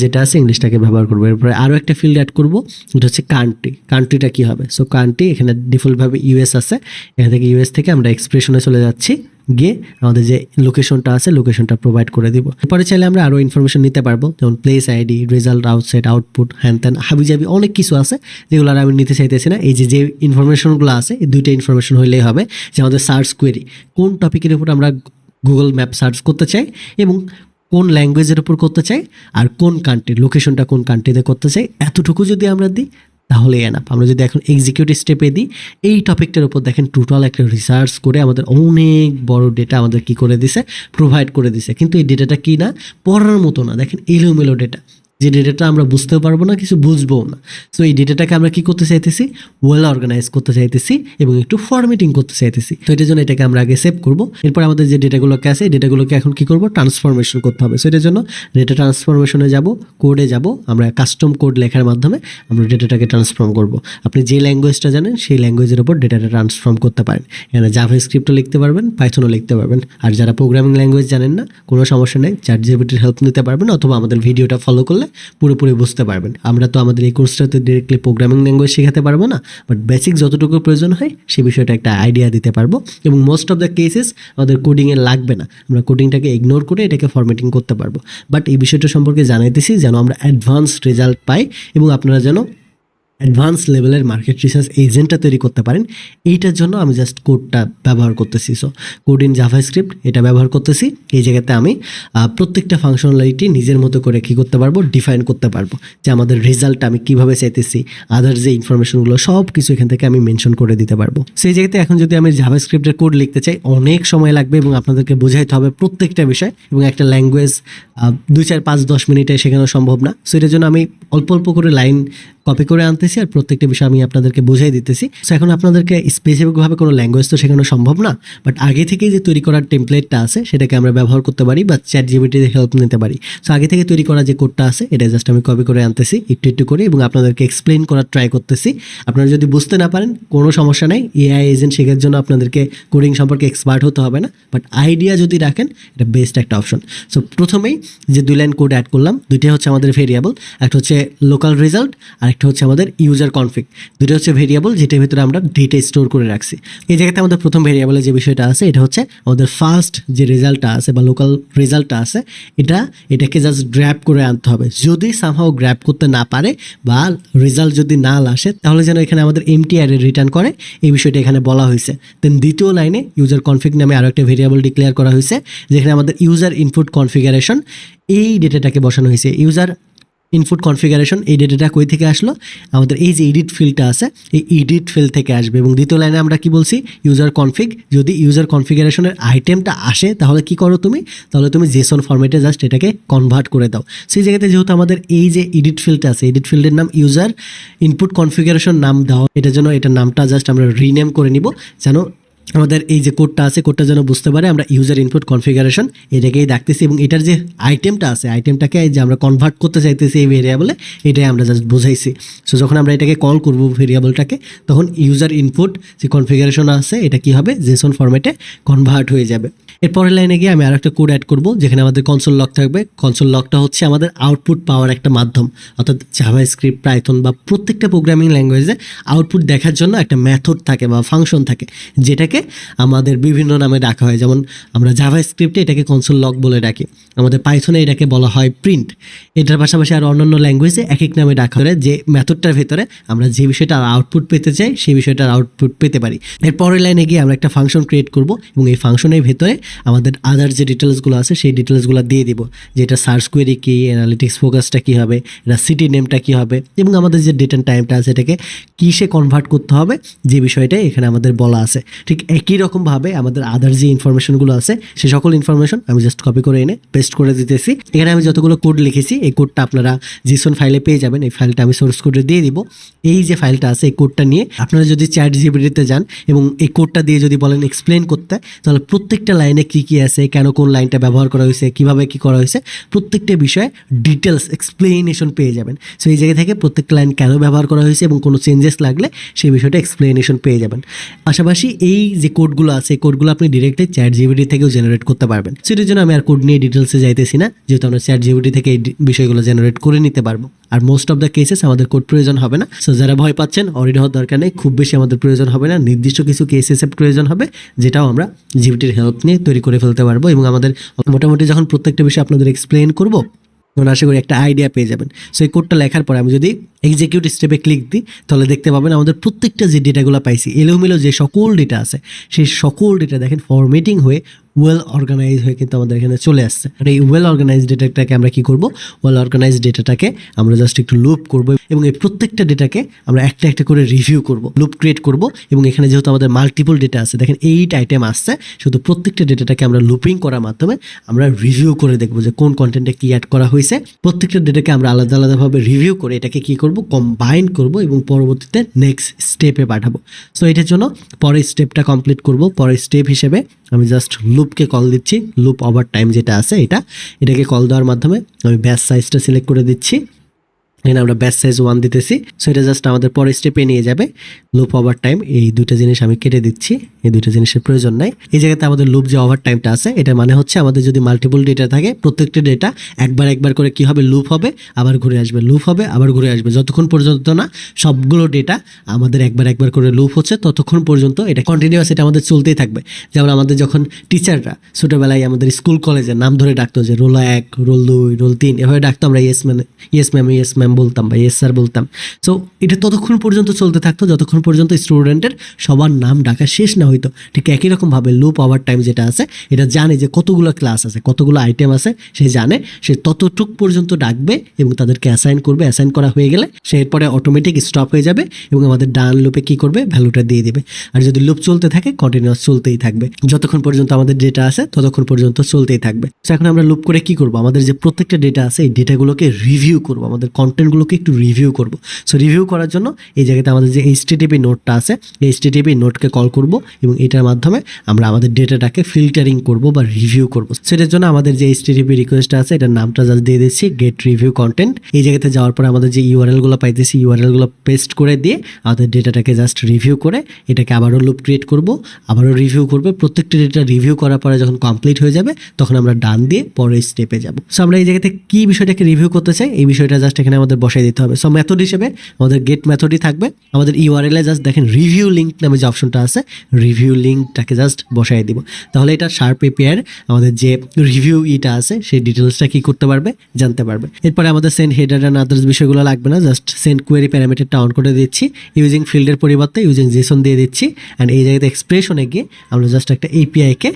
যেটা আছে ইংলিশটাকে ব্যবহার করবো। এরপরে আরও একটা ফিল্ড অ্যাড করবো, এটা হচ্ছে কান্ট্রিটা কী হবে। সো কান্ট্রি এখানে ডিফল্টভাবে ইউএস আছে, এখান থেকে ইউএস থেকে আমরা এক্সপ্রেশনে চলে যাচ্ছি, গিয়ে আমাদের যে লোকেশনটা আছে লোকেশনটা প্রোভাইড করে দিব। এরপরে চাইলে আমরা আরও ইনফরমেশন নিতে পারবো, যেমন place ID, result, outside, output, হ্যান ত্যান হাবিজাবি অনেক কিছু আছে যেগুলো আর আমি নিতে চাইতেছি না। এই যে ইনফরমেশনগুলো আছে এই দুইটা ইনফরমেশন হইলেই হবে, যে আমাদের সার্চ কোয়েরি কোন টপিকের উপর আমরা গুগল ম্যাপ সার্চ করতে চাই এবং কোন ল্যাঙ্গুয়েজের উপর করতে চাই আর কোন কান্ট্রি, লোকেশনটা কোন কান্ট্রিতে করতে চাই, এতটুকু যদি আমরা দিই তাহলে এনাফ। আমরা যদি এখন এক্সিকিউটিভ স্টেপে দিই এই টপিকটার উপর দেখেন টোটাল একটা রিসার্চ করে আমাদের অনেক বড় ডেটা আমাদের কি করে দিছে, প্রোভাইড করে দিছে। কিন্তু এই ডেটাটা কি না, পড়ার মতো না, দেখেন এলোমেলো ডেটা, যে ডেটাটা আমরা বুঝতেও পারবো না, কিছু বুঝবো না। সো এই ডেটাটাকে আমরা কি করতে চাইতেছি, ওয়েল অর্গানাইজ করতে চাইতেছি এবং একটু ফরম্যাটিং করতে চাইতেছি। তো এটার জন্য এটাকে আমরা আগে সেভ করবো। এরপর আমাদের যে ডেটাগুলোকে আছে এই ডেটাগুলোকে এখন কি করবো, ট্রান্সফরমেশন করতে হবে। সো এটার জন্য ডেটা ট্রান্সফরমেশনে যাব, কোডে যাব, আমরা কাস্টম কোড লেখার মাধ্যমে আমরা ডেটাটাকে ট্রান্সফর্ম করব। আপনি যে ল্যাঙ্গুয়েজটা জানেন সেই ল্যাঙ্গুয়েজের উপর ডেটাটা ট্রান্সফর্ম করতে পারেন। এখানে জাভাস্ক্রিপ্টও লিখতে পারবেন, পাইথনও লিখতে পারবেন। আর যারা প্রোগ্রামিং ল্যাঙ্গুয়েজ জানেন না কোনো সমস্যা নেই, চ্যাটজিপিটির হেল্প নিতে পারবেন, অথবা আমাদের ভিডিওটা ফলো করলে পুরোপুরি বুঝতে পারবেন। আমরা তো আমাদের এই কোর্সটাতে ডিরেক্টলি প্রোগ্রামিং ল্যাঙ্গুয়েজ শেখাতে পারবো না, বাট বেসিক যতটুকু প্রয়োজন হয় সেই বিষয়টা একটা আইডিয়া দিতে পারবো। এবং মোস্ট অফ দ্য কেসেস আমাদের কোডিংয়ে লাগবে না, আমরা কোডিংটাকে ইগনোর করে এটাকে ফরম্যাটিং করতে পারবো। বাট এই বিষয়টা সম্পর্কে জানাইতেছি যেন আমরা অ্যাডভান্স রেজাল্ট পাই এবং আপনারা যেন অ্যাডভান্স লেভেলের মার্কেট রিসার্চ এজেন্টটা তৈরি করতে পারেন। এইটার জন্য আমি জাস্ট কোডটা ব্যবহার করতেছি। সো কোড ইন জাভাস্ক্রিপ্ট এটা ব্যবহার করতেছি। এই জায়গাতে আমি প্রত্যেকটা ফাংশনালিটি নিজের মতো করে কী করতে পারবো, ডিফাইন করতে পারবো, যে আমাদের রেজাল্ট আমি কীভাবে চাইতেছি, আদার্স যে ইনফরমেশনগুলো সব কিছু এখান থেকে আমি মেনশন করে দিতে পারবো। সেই জায়গাতে এখন যদি আমি জাভাস্ক্রিপ্টের কোড লিখতে চাই অনেক সময় লাগবে এবং আপনাদেরকে বোঝাইতে হবে প্রত্যেকটা বিষয়, এবং একটা ল্যাঙ্গুয়েজ 2, 4, 5, 10 মিনিটে শেখানো সম্ভব না। সো এটার জন্য আমি অল্প অল্প করে লাইন কপি করে আনতেছি আর প্রত্যেকটা বিষয় আমি আপনাদেরকে বুঝাই দিতেছি। সো এখন আপনাদেরকে স্পেসিফিকভাবে কোনো ল্যাঙ্গুয়েজ তো শেখানো সম্ভব না, বাট আগে থেকেই যে তৈরি করার টেমপ্লেটটা আছে সেটাকে আমরা ব্যবহার করতে পারি বা চ্যাটজিপিটির হেল্প নিতে পারি। সো আগে থেকে তৈরি করা যে কোডটা আছে এটা জাস্ট আমি কপি করে আনতেছি একটু একটু করে এবং আপনাদেরকে এক্সপ্লেন করার ট্রাই করতেছি। আপনারা যদি বুঝতে না পারেন কোনো সমস্যা নেই, এআই এজেন্ট শেখার জন্য আপনাদেরকে কোডিং সম্পর্কে এক্সপার্ট হতে হবে না, বাট আইডিয়া যদি রাখেন এটা বেস্ট একটা অপশন। সো প্রথমেই যে 2 লাইন কোড অ্যাড করলাম, দুইটাই হচ্ছে আমাদের ভেরিয়েবল, একটা হচ্ছে লোকাল রেজাল্ট আর একটা হচ্ছে আমাদের ইউজার কনফিগ। দুটো হচ্ছে ভেরিয়েবল যেটার ভিতরে আমরা ডেটা স্টোর করে রাখছি। এই জায়গাতে আমাদের প্রথম ভেরিয়েবলের যে বিষয়টা আছে এটা হচ্ছে আমাদের ফার্স্ট যে রেজাল্টটা আছে বা লোকাল রেজাল্টটা আছে এটাকে জাস্ট গ্র্যাব করে আনতে হবে। যদি সামহাও গ্র্যাব করতে না পারে বা রেজাল্ট যদি না আসে তাহলে যেন এখানে আমাদের এমটি অ্যারে রিটার্ন করে, এই বিষয়টা এখানে বলা হয়েছে। দেন দ্বিতীয় লাইনে ইউজার কনফিগ নামে আরও একটা ভেরিয়েবল ডিক্লেয়ার করা হয়েছে যেখানে আমাদের ইউজার ইনপুট কনফিগারেশন এই ডেটাটাকে বসানো হয়েছে। ইউজার ইনপুট কনফিগারেশন এই ডেটাটা কই থেকে আসলো, আমাদের এই যে এডিট ফিল্ডটা আছে এই এডিট ফিল্ড থেকে আসবে। এবং দ্বিতীয় লাইনে আমরা কি বলছি, ইউজার কনফিগ, যদি ইউজার কনফিগারেশনের আইটেমটা আসে তাহলে কি করো তুমি, তাহলে তুমি জেসন ফরম্যাটে জাস্ট এটাকে কনভার্ট করে দাও। সেই জায়গাতে যেহেতু আমাদের এই যে এডিট ফিল্ডটা আছে এডিট ফিল্ডের নাম ইউজার ইনপুট কনফিগারেশন নাম দেওয়া, এটার জন্য এটার নামটা জাস্ট আমরা রিনেম করে নিব যেন আমাদের এই যে কোডটা আছে কোডটা যেন বুঝতে পারে আমরা ইউজার ইনপুট কনফিগারেশন এটাকেই ডাকতেছি এবং এটার যে আইটেমটা আছে আইটেমটাকে যে আমরা কনভার্ট করতে চাইতেছি এই ভেরিয়েবলে এটাই আমরা জাস্ট বুঝাইছি। সো যখন আমরা এটাকে কল করব ভেরিয়েবলটাকে তখন ইউজার ইনপুট যে কনফিগারেশন আছে এটা কি হবে, জেসন ফরম্যাটে কনভার্ট হয়ে যাবে। এরপরের লাইনে গিয়ে আমি আরেকটা কোড অ্যাড করব যেখানে আমাদের কনসোল লগ থাকবে। কনসোল লগটা হচ্ছে আমাদের আউটপুট পাওয়ার একটা মাধ্যম, অর্থাৎ জাভাস্ক্রিপ্ট, পাইথন বা প্রত্যেকটা প্রোগ্রামিং ল্যাঙ্গুয়েজে আউটপুট দেখার জন্য একটা মেথড থাকে বা ফাংশন থাকে যেটাকে আমাদের বিভিন্ন নামে ডাকা হয়। যেমন আমরা জাভাস্ক্রিপ্টে এটাকে কনসোল লগ বলে ডাকি, আমাদের পাইথনে এটাকে বলা হয় প্রিন্ট। এটার পাশাপাশি আর অন্যান্য ল্যাঙ্গুয়েজে এক এক নামে ডাকা হয় যে মেথডটার ভেতরে আমরা যে বিষয়টার আউটপুট পেতে চাই সেই বিষয়টার আউটপুট পেতে পারি। এর পরের লাইনে গিয়ে আমরা একটা ফাংশন ক্রিয়েট করব এবং এই ফাংশনের ভেতরে আমাদের আদার যে ডিটেলসগুলো আছে সেই ডিটেলসগুলো দিয়ে দিব, যে এটা সার্চ কোয়েরি কী, অ্যানালিটিক্স ফোকাসটা কী হবে, এটা সিটি নেমটা কী হবে এবং আমাদের যে ডেট অ্যান্ড টাইমটা আছে এটাকে কিসে কনভার্ট করতে হবে যে বিষয়টাই এখানে আমাদের বলা আছে। ঠিক একই রকমভাবে আমাদের আদার যে ইনফরমেশনগুলো আছে সে সকল ইনফরমেশন আমি জাস্ট কপি করে এনে পেস্ট করে দিতেছি। এখানে আমি যতগুলো কোড লিখেছি এই কোডটা আপনারা জিসন ফাইলে পেয়ে যাবেন। এই ফাইলটা আমি সোর্স কোডে দিয়ে দিব। এই যে ফাইলটা আছে এই কোডটা নিয়ে আপনারা যদি চ্যাট জিপিটিতে যান এবং এই কোডটা দিয়ে যদি বলেন এক্সপ্লেন করতে, তাহলে প্রত্যেকটা লাইনে কি কি আছে, কেন কোন লাইনটা ব্যবহার করা হয়েছে, কিভাবে কি করা হয়েছে, প্রত্যেকটা বিষয়ে ডিটেলস এক্সপ্লেনেশন পেয়ে যাবেন। সো এই জায়গা থেকে প্রত্যেকটা লাইন কেন ব্যবহার করা হয়েছে এবং কোনো চেঞ্জেস লাগলে সেই বিষয়টা এক্সপ্লেনেশন পেয়ে যাবেন। পাশাপাশি এই যে কোডগুলো আছে এই কোডগুলো আপনি ডিরেক্টলি চ্যাট জিপিটি থেকেও জেনারেট করতে পারবেন। সেটার জন্য আমি আর কোড নিয়ে ডিটেলসে যাইতেছি না, যেহেতু আমরা চ্যাট জিপিটি থেকে এই বিষয়গুলো জেনারেট করে নিতে পারবো। আর মোস্ট অফ দ্য কেসেস আমাদের কোড প্রয়োজন হবে না। সো যারা ভয় পাচ্ছেন অডিট হওয়ার দরকার নেই, খুব বেশি আমাদের প্রয়োজন হবে না। নির্দিষ্ট কিছু কেসেস প্রয়োজন হবে যেটাও আমরা জিপিটির হেল্প নিয়ে তৈরি করে ফেলতে পারবো। এবং আমাদের মোটামুটি যখন প্রত্যেকটা বিষয় আপনাদের এক্সপ্লেন করবো তখন আশা করি একটা আইডিয়া পেয়ে যাবেন। সো এই কোডটা লেখার পরে আমি যদি এক্সিকিউট স্টেপে ক্লিক দিই তাহলে দেখতে পাবেন আমাদের প্রত্যেকটা যে ডেটাগুলো পাইছি এলোমেলো যে সকল ডেটা আছে সেই সকল ডেটা দেখেন ফরম্যাটিং হয়ে ওয়েল অর্গানাইজ হয়ে কিন্তু আমাদের এখানে চলে আসছে। আর এই ওয়েল অর্গানাইজ ডেটাটাকে আমরা কি করব, ওয়েল অর্গানাইজ ডেটাটাকে আমরা জাস্ট একটু লুপ করব এবং এই প্রত্যেকটা ডেটাকে আমরা একটা একটা করে রিভিউ করব, লুপ ক্রিয়েট করব। এবং এখানে যেহেতু আমাদের মাল্টিপল ডেটা আছে, দেখেন 8 আইটেম আসছে, শুধু প্রত্যেকটা ডেটাটাকে আমরা লুপিং করার মাধ্যমে আমরা রিভিউ করে দেখবো যে কোন কন্টেন্টে কি অ্যাড করা হয়েছে। প্রত্যেকটা ডেটাকে আমরা আলাদা আলাদাভাবে রিভিউ করে এটাকে কি করব, কম্বাইন করব এবং পরবর্তীতে নেক্সট স্টেপে পাঠাবো। সো এটার জন্য পরের স্টেপটা কমপ্লিট করব। পরের স্টেপ হিসেবে আমি জাস্ট লুপকে কল দিচ্ছি, লুপ ওভার টাইম যেটা আছে এটাকে কল দেওয়ার মাধ্যমে আমি ব্যাচ সাইজটা সিলেক্ট করে দিচ্ছি। এখানে আমরা ব্যাচ সাইজ 1 দিতেছি। সো এটা জাস্ট আমাদের পরের স্টেপে নিয়ে যাবে। লুপ ওভার টাইম এই দুইটা জিনিস আমি কেটে দিচ্ছি, এই দুইটা জিনিসের প্রয়োজন নাই। এই জায়গাতে আমাদের লুপ যে ওভার টাইমটা আছে এটা মানে হচ্ছে আমাদের যদি মাল্টিপল ডেটা থাকে প্রত্যেকটা ডেটা একবার করে কি হবে, লুপ হবে, আবার ঘুরে আসবে, লুপ হবে, আবার ঘুরে আসবে, যতক্ষণ পর্যন্ত না সবগুলো ডেটা আমাদের একবার করে লুপ হচ্ছে ততক্ষণ পর্যন্ত এটা কন্টিনিউয়াস এটা আমাদের চলতেই থাকবে। যেমন আমাদের যখন টিচাররা ছোটোবেলায় আমাদের স্কুল কলেজে নাম ধরে ডাকতো যে রোল 1, রোল 2, রোল 3 এভাবে ডাকতো, আমরা ইয়েস ম্যাম বলতাম বা ইয়েস স্যার বলতাম। সো এটা ততক্ষণ পর্যন্ত চলতে থাকতো যতক্ষণ পর্যন্ত স্টুডেন্টের সবার নাম ডাকা শেষ না হইতো। ঠিক একই রকমভাবে লুপ ওভার টাইম যেটা আছে এটা জানে যে কতগুলো ক্লাস আছে, কতগুলো আইটেম আছে, সে জানে, সে ততটুক পর্যন্ত ডাকবে এবং তাদেরকে অ্যাসাইন করবে। অ্যাসাইন করা হয়ে গেলে সে এরপরে অটোমেটিক স্টপ হয়ে যাবে এবং আমাদের ডান লুপে কি করবে, ভ্যালুটা দিয়ে দিবে। আর যদি লুপ চলতে থাকে কন্টিনিউয়াস চলতেই থাকবে, যতক্ষণ পর্যন্ত আমাদের ডেটা আছে ততক্ষণ পর্যন্ত চলতেই থাকবে। সো এখন আমরা লুপ করে কি করব, আমাদের যে প্রত্যেকটা ডেটা আছে এই ডেটাগুলোকে রিভিউ করব, আমাদের কন্টেন্টগুলোকে একটু রিভিউ করব। সো রিভিউ করার জন্য এই জায়গাতে আমাদের যে HTTP নোডটা আছে এই HTTP নোডকে কল করব এবং এটার মাধ্যমে আমরা আমাদের ডেটাটাকে ফিল্টারিং করব বা রিভিউ করব। সেটার জন্য আমাদের যে HTTP রিকোয়েস্ট আছে এটার নামটা জাস্ট দিয়ে দিচ্ছি গেট রিভিউ কন্টেন্ট। এই জায়গাতে যাওয়ার পর আমাদের যে ইউআরএলগুলো পাইতেছি ইউআরএলগুলো পেস্ট করে দিয়ে আমাদের ডেটাটাকে জাস্ট রিভিউ করে এটাকে আবারও লুপ ক্রিয়েট করব, আবারও রিভিউ করবে। প্রত্যেকটা ডেটা রিভিউ করার পরে যখন কমপ্লিট হয়ে যাবে তখন আমরা ডান দিয়ে পরের স্টেপে যাব। সো আমরা এই জায়গাতে কি বিষয়টাকে রিভিউ করতে চাই এই বিষয়টা জাস্ট এখানে আমাদের বসাই দিতে হবে। সো মেথড হিসেবে আমাদের গেট মেথডই থাকবে। আমাদের ইউআরএলে জাস্ট দেখেন রিভিউ লিঙ্ক নামে যে অপশনটা আছে রিভিউ লিঙ্কটাকে জাস্ট বসাই দিব। তাহলে এটা শার্প এপিআইয়ের আমাদের যে রিভিউ আছে সেই ডিটেলসটা কি করতে পারবে, জানতে পারবে। এরপরে আমাদের সেন্ড হেডার অ্যান্ড আদার্স বিষয়গুলো লাগবে না, জাস্ট সেন্ড কোয়েরি প্যারামিটারটা অন করে দিচ্ছি। ইউজিং ফিল্ডের পরিবর্তে ইউজিং জেসন দিয়ে দিচ্ছি। অ্যান্ড এই জায়গাতে এক্সপ্রেশনে গিয়ে আমরা জাস্ট একটা এপিআইকে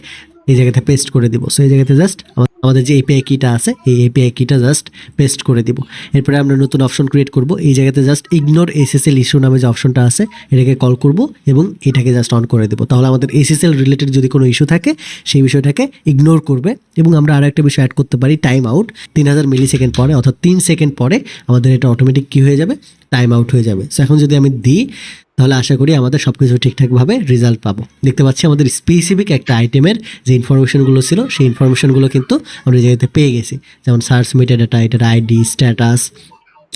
এই জায়গাতে পেস্ট করে দিব। সো এই জায়গাতে জাস্ট আমাদের যে এপিআই কিটা আছে এই এপিআই কিটা জাস্ট পেস্ট করে দিব। এরপরে আমরা নতুন অপশন ক্রিয়েট করব। এই জায়গাতে জাস্ট ইগনোর এসএসএল ইস্যু নামে যে অপশনটা আছে এটাকে কল করব এবং এটাকে জাস্ট অন করে দেব। তাহলে আমাদের এসএসএল রিলেটেড যদি কোনো ইস্যু থাকে সেই বিষয়টাকে ইগনোর করবে। এবং আমরা আরও একটা বিষয় অ্যাড করতে পারি, টাইম আউট। 3000 মিলিসেকেন্ড পরে অর্থাৎ 3 সেকেন্ড পরে আমাদের এটা অটোমেটিক কী হয়ে যাবে, টাইম আউট হয়ে যাবে। সো এখন যদি আমি দিই তাহলে আশা করি আমাদের সব কিছু ঠিকঠাকভাবে রেজাল্ট পাবো। দেখতে পাচ্ছি আমাদের স্পেসিফিক একটা আইটেমের যে ইনফরমেশনগুলো ছিল সেই ইনফরমেশনগুলো কিন্তু আমরা এই জায়গাতে পেয়ে গেছি। যেমন সার্চ মেটা ডাটা, এটার আইডি, স্ট্যাটাস,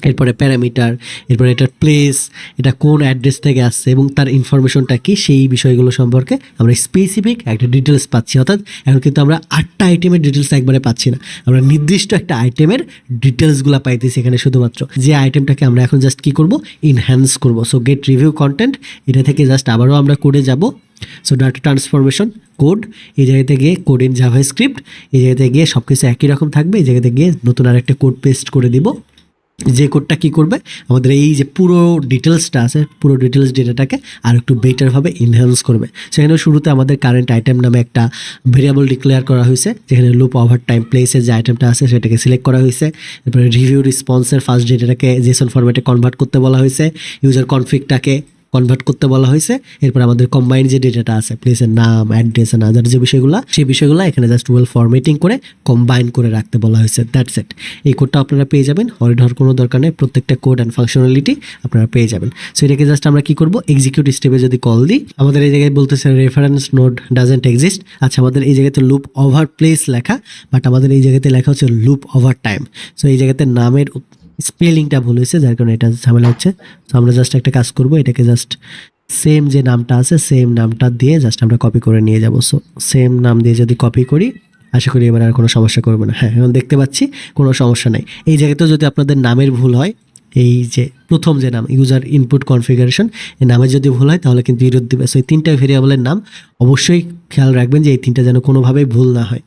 এরপরে প্যারামিটার, এরপরে এটার প্লেস, এটা কোন অ্যাড্রেস থেকে আসছে এবং তার ইনফরমেশনটা কি সেই বিষয়গুলো সম্পর্কে আমরা স্পেসিফিক একটা ডিটেলস পাচ্ছি। অর্থাৎ এখন কিন্তু আমরা 8টা আইটেমের ডিটেলস একবারে পাচ্ছি না, আমরা নির্দিষ্ট একটা আইটেমের ডিটেলসগুলো পাইতেছি এখানে শুধুমাত্র। যে আইটেমটাকে আমরা এখন জাস্ট কী করবো, ইনহ্যান্স করবো। সো গেট রিভিউ কন্টেন্ট এটা থেকে জাস্ট আবারও আমরা কোডে যাব। সো ডাটা ট্রান্সফরমেশন কোড, এই জায়গাতে গিয়ে কোড ইন জাভাস্ক্রিপ্ট, এই জায়গাতে গিয়ে সব কিছু একই রকম থাকবে। এই জায়গাতে গিয়ে নতুন আরেকটা কোড পেস্ট করে দিব। যে কোডটা কী করবে, আমাদের এই যে পুরো ডিটেলসটা আছে পুরো ডিটেলস ডেটাটাকে আর একটু বেটারভাবে এনহ্যান্স করবে। সেখানে শুরুতে আমাদের কারেন্ট আইটেম নামে একটা ভেরিয়েবল ডিক্লেয়ার করা হয়েছে, যেখানে লুপ ওভার টাইম প্লেসের যে আইটেমটা আছে সেটাকে সিলেক্ট করা হয়েছে। এরপরে রিভিউ রেসপন্সের ফার্স্ট ডেটাটাকে জেসন ফরম্যাটে কনভার্ট করতে বলা হয়েছে। ইউজার কনফিগটাকে কনভার্ট করতে বলা হয়েছে। এরপর আমাদের কম্বাইন যে ডেটাটা আছে, প্লেসের নাম, অ্যাড্রেস এন্ড আদার যে বিষয়গুলো, সেই বিষয়গুলো এখানে জাস্ট ওয়েল ফরম্যাটিং করে কম্বাইন করে রাখতে বলা হয়েছে। That's it. এই কোডটা আপনারা পেয়ে যাবেন, হরিড হওয়ার কোনো দরকার নেই, প্রত্যেকটা কোড অ্যান্ড ফাংশনালিটি আপনারা পেয়ে যাবেন। সো এটাকে জাস্ট আমরা কি করব, এক্সিকিউট স্টেপে যদি কল দিই, আমাদের এই জায়গায় বলতেছে রেফারেন্স নোড ডাজেন্ট এক্সিস্ট। আচ্ছা, আমাদের এই জায়গাতে লুপ ওভার প্লেস লেখা, বাট আমাদের এই জায়গাতে লেখা হচ্ছে লুপ ওভার টাইম। সো এই জায়গাতে নামের স্পেলিংটা ভুল হয়েছে, যার কারণে এটা ঝামেলা হচ্ছে। তো আমরা জাস্ট একটা কাজ করব, এটাকে জাস্ট সেম যে নামটা আছে সেম নামটা দিয়ে জাস্ট আমরা কপি করে নিয়ে যাব। সো সেম নাম দিয়ে যদি কপি করি, আশা করি এবার আর কোনো সমস্যা করবে না। হ্যাঁ, এখন দেখতে পাচ্ছি কোনো সমস্যা নেই। এই জায়গাতেও যদি আপনাদের নামের ভুল হয়, এই যে প্রথম যে নাম ইউজার ইনপুট কনফিগারেশন, এই নামে যদি ভুল হয় তাহলে কিন্তু ইরর দিবে। সো এই 3টা ভেরিয়েবলের নাম অবশ্যই খেয়াল রাখবেন যে এই 3টা যেন কোনোভাবেই ভুল না হয়।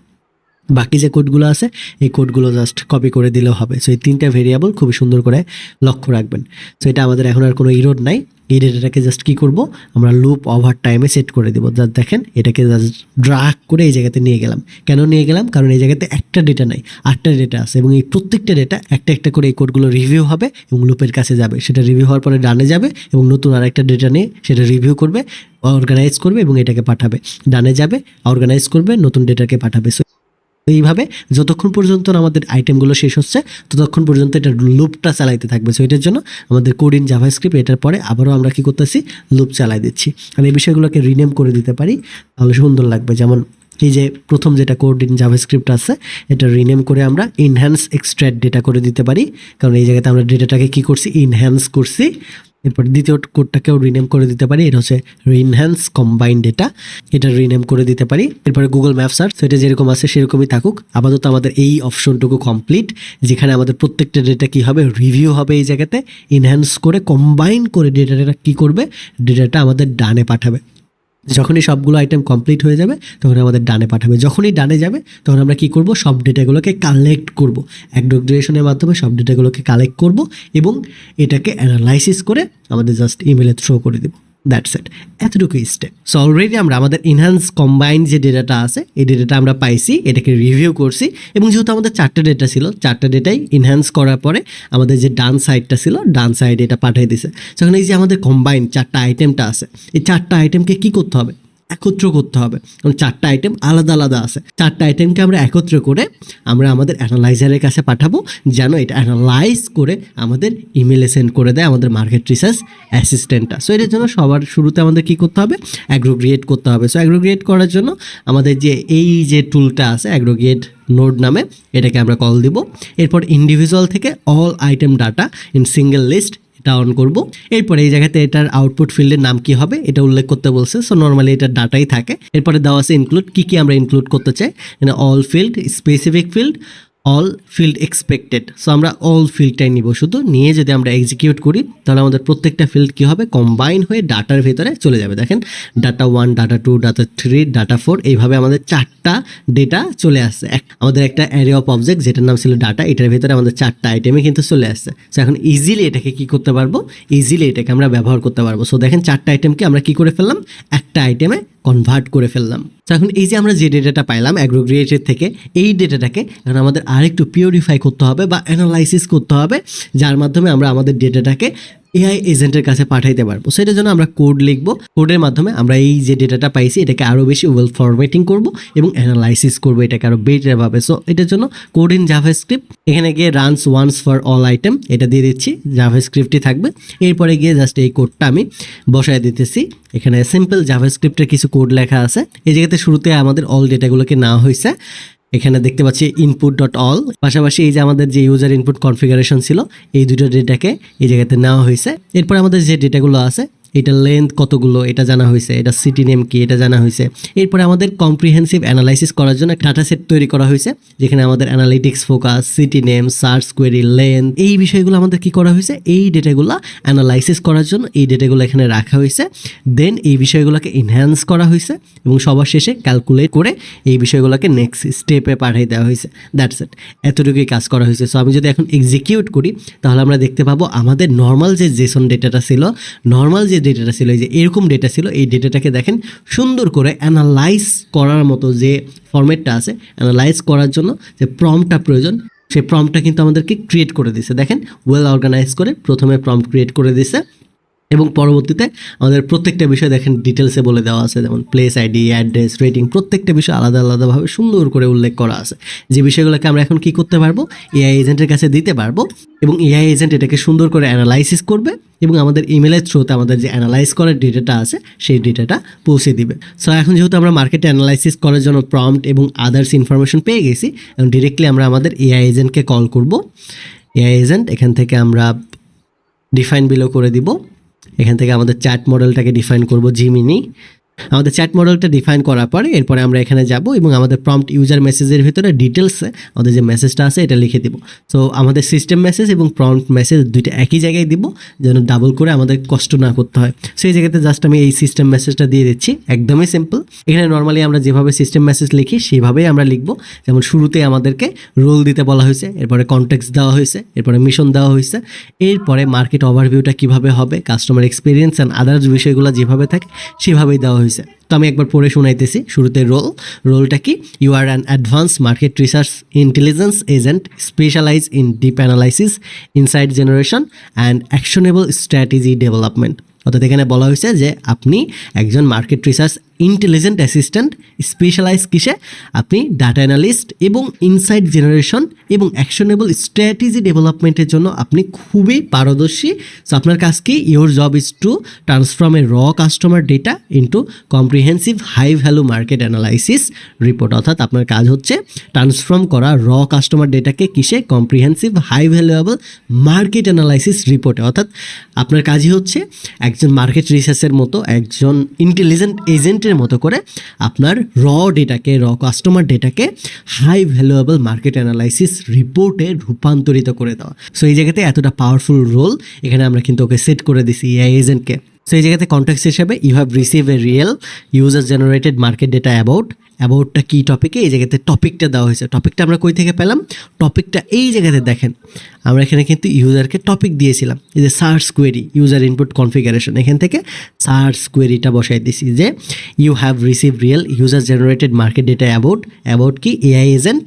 বাকি যে কোডগুলো আছে এই কোডগুলো জাস্ট কপি করে দিলেও হবে। সো এই 3টা ভেরিয়েবল খুবই সুন্দর করে লক্ষ্য রাখবেন। সো এটা আমাদের এখন আর কোনো ইরর নাই। এই ডেটাটাকে জাস্ট কি করব, আমরা লুপ ওভার টাইমে সেট করে দেবো। জাস্ট দেখেন, এটাকে জাস্ট ড্রাগ করে এই জায়গাতে নিয়ে গেলাম। কেন নিয়ে গেলাম, কারণ এই জায়গাতে একটা ডেটা নাই, 8টা ডেটা আছে, এবং এই প্রত্যেকটা ডেটা একটা একটা করে এই কোডগুলো রিভিউ হবে এবং লুপের কাছে যাবে। সেটা রিভিউ হওয়ার পরে ডানে যাবে এবং নতুন আরেকটা ডেটা নিয়ে সেটা রিভিউ করবে, অর্গানাইজ করবে এবং এটাকে পাঠাবে। ডানে যাবে, অর্গানাইজ করবে, নতুন ডেটাকে পাঠাবে। এইভাবে যতক্ষণ পর্যন্ত আমাদের আইটেমগুলো শেষ হচ্ছে ততক্ষণ পর্যন্ত এটা লুপটা চালাইতে থাকবে। সো এটার জন্য আমাদের কোড ইন জাভাস্ক্রিপ্ট, এটার পরে আবারও আমরা কি করতেছি, লুপ চালাই দিচ্ছি। আমি এই বিষয়গুলোকে রিনেম করে দিতে পারি, তাহলে সুন্দর লাগবে। যেমন এই যে প্রথম যেটা কোড ইন জাভাস্ক্রিপ্ট আছে, এটা রিনেম করে আমরা ইনহ্যান্স এক্সট্রাক্ট ডেটা করে দিতে পারি, কারণ এই জায়গাতে আমরা ডেটাটাকে কি করছি, ইনহ্যান্স করছি। এরপর দ্বিতীয় কোডটাকেও রিনেম করে দিতে পারি, এটা হচ্ছে রিনহ্যান্স কম্বাইন ডেটা, এটা রিনেম করে দিতে পারি। এরপরে গুগল ম্যাপ সার্চ, এটা যেরকম আছে সেরকমই থাকুক। আপাতত আমাদের এই অপশনটুকু কমপ্লিট, যেখানে আমাদের প্রত্যেকটা ডেটা কি হবে, রিভিউ হবে। এই জায়গাতে ইনহ্যান্স করে কম্বাইন করে ডেটাটা কি করবে, ডেটাটা আমাদের ডানে পাঠাবে। যখনই সবগুলো আইটেম কমপ্লিট হয়ে যাবে তখন আমাদের ডানে পাঠাবে। যখনই ডানে যাবে তখন আমরা কি করব, সব ডেটাগুলোকে কালেক্ট করব, অ্যাগ্রিগেশনের মাধ্যমে সব ডেটাগুলোকে কালেক্ট করব এবং এটাকে অ্যানালাইসিস করে আমাদের জাস্ট ইমেলে থ্রো করে দেবো। দ্যাটস ইট, এতটুকুই স্টেপ। সো অলরেডি আমরা আমাদের ইনহ্যান্স কম্বাইন যে ডেটাটা আছে এই ডেটাটা আমরা পাইছি, এটাকে রিভিউ করছি, এবং যেহেতু আমাদের 4টা ডেটা ছিল, 4টা ডেটাই ইনহ্যান্স করার পরে আমাদের যে ডান সাইডটা ছিল, ডান সাইডে এটা পাঠিয়ে দিছে। যখন এই যে আমাদের কম্বাইন 4টা আইটেমটা আছে, এই 4টা আইটেমকে কি করতে হবে, একত্র করতে হবে। কারণ 4টা আইটেম আলাদা আলাদা আছে, 4টা আইটেমকে আমরা একত্র করে আমরা আমাদের অ্যানালাইজারের কাছে পাঠাবো, যেন এটা অ্যানালাইজ করে আমাদের ইমেলে সেন্ড করে দেয় আমাদের মার্কেট রিসার্চ অ্যাসিস্ট্যান্টটা। সো এটার জন্য সবার শুরুতে আমাদের কি করতে হবে, অ্যাগ্রিগেট করতে হবে। সো অ্যাগ্রিগেট করার জন্য আমাদের যে এই যে টুলটা আছে অ্যাগ্রিগেট নোড নামে, এটাকে আমরা কল দিব। এরপর ইন্ডিভিজুয়াল থেকে all item data in single list এটা অন করব। এরপরে এই জায়গাতে এটার আউটপুট ফিল্ডের নাম কি হবে এটা উল্লেখ করতে বলছে। সো নর্মালি এটা ডাটাই থাকে। এরপরে দেওয়া আছে ইনক্লুড, কি আমরা ইনক্লুড করতে চাই, all field, specific field, all field expected. So আমরা অল ফিল্ডটাই নিব, শুধু নিয়ে যদি আমরা এক্সিকিউট করি তাহলে আমাদের প্রত্যেকটা ফিল্ড কি হবে, কম্বাইন হয়ে ডাটার ভেতরে চলে যাবে। দেখেন ডাটা 1, ডাটা 2, ডাটা 3, ডাটা 4, এইভাবে আমাদের 4টা ডেটা চলে আসছে। আমাদের একটা অ্যারে অফ অবজেক্ট যেটার নাম ছিল ডাটা, এটার ভেতরে আমাদের 4টা আইটেমে কিন্তু চলে আসছে। সো এখন ইজিলি এটাকে কি করতে পারবো, ইজিলি এটাকে আমরা ব্যবহার করতে পারবো। সো দেখেন 4টা আইটেমকে আমরা কি করে ফেললাম, একটা আইটেমে কনভার্ট করে ফেললাম। তো এখন এই যে আমরা যে ডেটাটা পাইলাম অ্যাগ্রিগেটেড থেকে, এই ডেটাটাকে এখন আমাদের আরেকটু পিউরিফাই করতে হবে বা অ্যানালাইসিস করতে হবে, যার মাধ্যমে আমরা আমাদের ডেটাটাকে এআই এজেন্টের কাছে পাঠাইতে পারবো। সেটার জন্য আমরা কোড লিখবো, কোডের মাধ্যমে আমরা এই যে ডেটাটা পাইছি এটাকে আরও বেশি ওয়েল ফরম্যাটিং করব এবং অ্যানালাইসিস করবো এটাকে আরও বেটার ভাবে। সো এটার জন্য কোড ইন জাভাস্ক্রিপ্ট, এখানে গিয়ে runs once for all item এটা দিয়ে দিচ্ছি, জাভাস্ক্রিপ্টই থাকবে। এরপরে গিয়ে জাস্ট এই কোডটা আমি বসায় দিতেছি। এখানে সিম্পল জাভাস্ক্রিপ্টের কিছু কোড লেখা আছে। এই জায়গাতে শুরুতে আমাদের অল ডেটাগুলোকে নেওয়া হয়েছে, এখানে দেখতে পাচ্ছি ইনপুট ডট অল, পাশাপাশি এই যে আমাদের যে ইউজার ইনপুট কনফিগারেশন ছিল এই দুটো ডেটাকে এই জায়গাতে নেওয়া হয়েছে। এরপর আমাদের যে ডেটাগুলো আছে এটা লেন্থ কতগুলো এটা জানা হয়েছে, এটা সিটি নেম কি এটা জানা হয়েছে। এরপরে আমাদের কম্প্রিহেন্সিভ অ্যানালাইসিস করার জন্য ডাটা সেট তৈরি করা হয়েছে, যেখানে আমাদের analytics focus, city name, search query, length, এই বিষয়গুলো আমাদের কি করা হয়েছে, এই ডেটাগুলো অ্যানালাইসিস করার জন্য এই ডেটাগুলো এখানে রাখা হয়েছে। দেন এই বিষয়গুলোকে এনহ্যান্স করা হয়েছে এবং সবার শেষে ক্যালকুলেট করে এই বিষয়গুলোকে নেক্সট স্টেপে পাঠিয়ে দেওয়া হয়েছে। দ্যাটস ইট, এতটুকুই কাজ করা হয়েছে। সো আমি যদি এখন এক্সিকিউট করি তাহলে আমরা দেখতে পাবো আমাদের নর্মাল যে জেসন ডেটাটা ছিল, নর্মাল যে ডেটাটা ছিল, এই যে এরকম ডেটা ছিল, এই ডেটাটাকে দেখেন সুন্দর করে অ্যানালাইজ করার মতো যে ফরম্যাটটা আছে, অ্যানালাইজ করার জন্য যে প্রম্পটটা প্রয়োজন সেই প্রম্পটটা কিন্তু আমাদেরকে ক্রিয়েট করে দিছে। দেখেন ওয়েল অর্গানাইজ করে প্রথমে প্রম্পট ক্রিয়েট করে দিছে, এবং পরবর্তীতে আমাদের প্রত্যেকটা বিষয় দেখেন ডিটেলসে বলে দেওয়া আছে, যেমন প্লেস আইডি, অ্যাড্রেস, রেটিং, প্রত্যেকটা বিষয় আলাদা আলাদাভাবে সুন্দর করে উল্লেখ করা আছে, যে বিষয়গুলোকে আমরা এখন কি করতে পারবো, এআই এজেন্টের কাছে দিতে পারবো এবং এআই এজেন্ট এটাকে সুন্দর করে অ্যানালাইসিস করবে এবং আমাদের ইমেলের থ্রুতে আমাদের যে অ্যানালাইজ করার ডেটাটা আছে সেই ডেটাটা পৌঁছে দিবে। সো এখন যেহেতু আমরা মার্কেটে অ্যানালাইসিস করার জন্য প্রম্পট এবং আদার্স ইনফরমেশন পেয়ে গেছি, এখন ডিরেক্টলি আমরা আমাদের এআই এজেন্টকে কল করব। এআই এজেন্ট এখান থেকে আমরা ডিফাইন বিলো করে দিব। এখান থেকে আমাদের চ্যাট মডেলটাকে ডিফাইন করব জিমিনি। আমাদের চ্যাট মডেলটা ডিফাইন করার পরে এরপরে আমরা এখানে যাব এবং আমাদের প্রম্পট ইউজার মেসেজের ভিতরে ডিটেলসে আমাদের যে মেসেজটা আছে এটা লিখে দিব। সো আমাদের সিস্টেম মেসেজ এবং প্রম্পট মেসেজ দুইটা একই জায়গায় দিব, যেন ডাবল করে আমাদের কষ্ট না করতে হয়। সেই জায়গাতে জাস্ট আমি এই সিস্টেম মেসেজটা দিয়ে দিচ্ছি, একদমই সিম্পল। এখানে নর্মালি আমরা যেভাবে সিস্টেম মেসেজ লিখি সেভাবেই আমরা লিখবো। যেমন শুরুতে আমাদেরকে রোল দিতে বলা হয়েছে, এরপরে কনটেক্সট দেওয়া হয়েছে, এরপরে মিশন দেওয়া হয়েছে, এরপরে মার্কেট ওভারভিউটা কীভাবে হবে, কাস্টমার এক্সপিরিয়েন্স অ্যান্ড আদার্স বিষয়গুলো যেভাবে থাকে সেভাবেই দেওয়া হয়েছে। তো আমি একবার পড়ে শোনাইতেছি। শুরুতে রোলটা কি, you are an advance market research intelligence agent specialize in deep analysis, insight generation and actionable strategy development. অর্থাৎ এখানে বলা হয়েছে যে আপনি একজন market research intelligent assistant, specialize কিসে, আপনি ডাটা অ্যানালিস্ট এবং ইনসাইট জেনারেশন এবং অ্যাকশনেবল স্ট্র্যাটেজি ডেভেলপমেন্টের জন্য আপনি খুবই পারদর্শী। সো আপনার কাজ কি, your job is to transform a raw customer data into comprehensive high value market analysis report. অর্থাৎ আপনার কাজ হচ্ছে ট্রান্সফর্ম করা র কাস্টমার ডেটাকে কিসে, comprehensive high valuable market analysis রিপোর্টে। অর্থাৎ আপনার কাজই হচ্ছে একজন মার্কেট রিসার্চের মতো, একজন ইন্টেলিজেন্ট এজেন্টের মতো করে আপনার র ডেটাকে, র কাস্টমার ডেটাকে হাই ভ্যালুয়েবল মার্কেট অ্যানালাইসিস রিপোর্টে রূপান্তরিত করে দেওয়া। সো এই জায়গাতে এতটা পাওয়ারফুল রোল এখানে আমরা কিন্তু ওকে সেট করে দিছি এআই এজেন্টকে। সো এই জায়গাতে কনটেক্সট হিসাবে you have receive a real user generated market data অ্যাবাউটটা কী টপিকে, এই জায়গাতে টপিকটা দেওয়া হয়েছে। টপিকটা আমরা কই থেকে পেলাম, টপিকটা এই জায়গাতে দেখেন আমরা এখানে কিন্তু ইউজারকে টপিক দিয়েছিলাম, এই যে search query user input configuration, এখান থেকে সার্চ কোয়েরিটা বসাই দিছি যে you have receive real user generated market data about কি এআই এজেন্ট,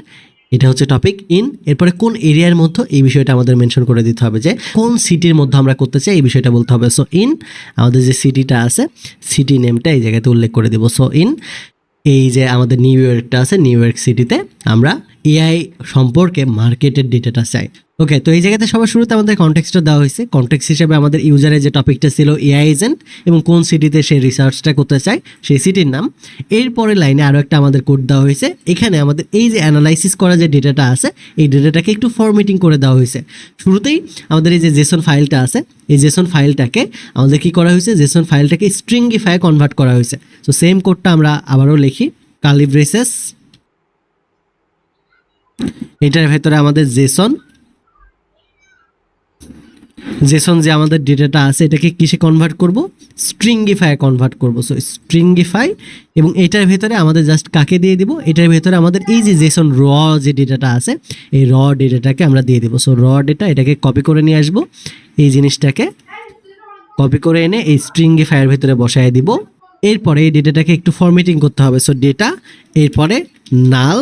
এটা হচ্ছে টপিক ইন। এরপরে কোন এরিয়ার মধ্যে এই বিষয়টা আমাদের মেনশন করে দিতে হবে, যে কোন সিটির মধ্যে আমরা করতে চাই এই বিষয়টা বলতে হবে। সো ইন আমাদের যে সিটিটা আছে, সিটি নেমটা এই জায়গাতে উল্লেখ করে দেবো। সো ইন এই যে আমাদের নিউ ইয়র্কটা আছে, নিউ ইয়র্ক সিটিতে আমরা এআই সম্পর্কে মার্কেটের ডেটাটা চাই। ওকে, তো এই জায়গাতে সবার শুরুতে আমাদের কনটেক্সটটা দেওয়া হয়েছে। কনটেক্সট হিসেবে আমাদের ইউজারের যে টপিকটা ছিল এআই এজেন্ট এবং কোন সিটিতে সে রিসার্চটা করতে চায় সেই সিটির নাম। এরপরে লাইনে আরও একটা আমাদের কোড দেওয়া হয়েছে, এখানে আমাদের এই যে অ্যানালাইসিস করা যে ডেটাটা আছে এই ডেটাটাকে একটু ফরম্যাটিং করে দেওয়া হয়েছে। শুরুতেই আমাদের এই যে জেসন ফাইলটা আছে, এই জেসন ফাইলটাকে আমাদের কী করা হয়েছে, জেসন ফাইলটাকে স্ট্রিংগিফাই কনভার্ট করা হয়েছে। সো সেম কোডটা আমরা আবারও লিখি, কার্লি ব্রেসেস, এটার ভেতরে আমাদের জেসন যে আমাদের ডেটাটা আছে এটাকে কিসে কনভার্ট করব, স্ট্রিংগিফাই কনভার্ট করব। সো স্ট্রিংগিফাই, এবং এটার ভেতরে আমাদের জাস্ট কাকে দিয়ে দিব, এটার ভেতরে আমাদের এই যে জেসন র যে ডেটাটা আছে এই র ডেটাটাকে আমরা দিয়ে দেবো। সো র ডেটা এটাকে কপি করে নিয়ে আসবো, এই জিনিসটাকে কপি করে এনে এই স্ট্রিংগিফাইয়ের ভেতরে বসায় দিব। এরপরে এই ডেটাটাকে একটু ফরম্যাটিং করতে হবে। সো ডেটা, এরপরে নাল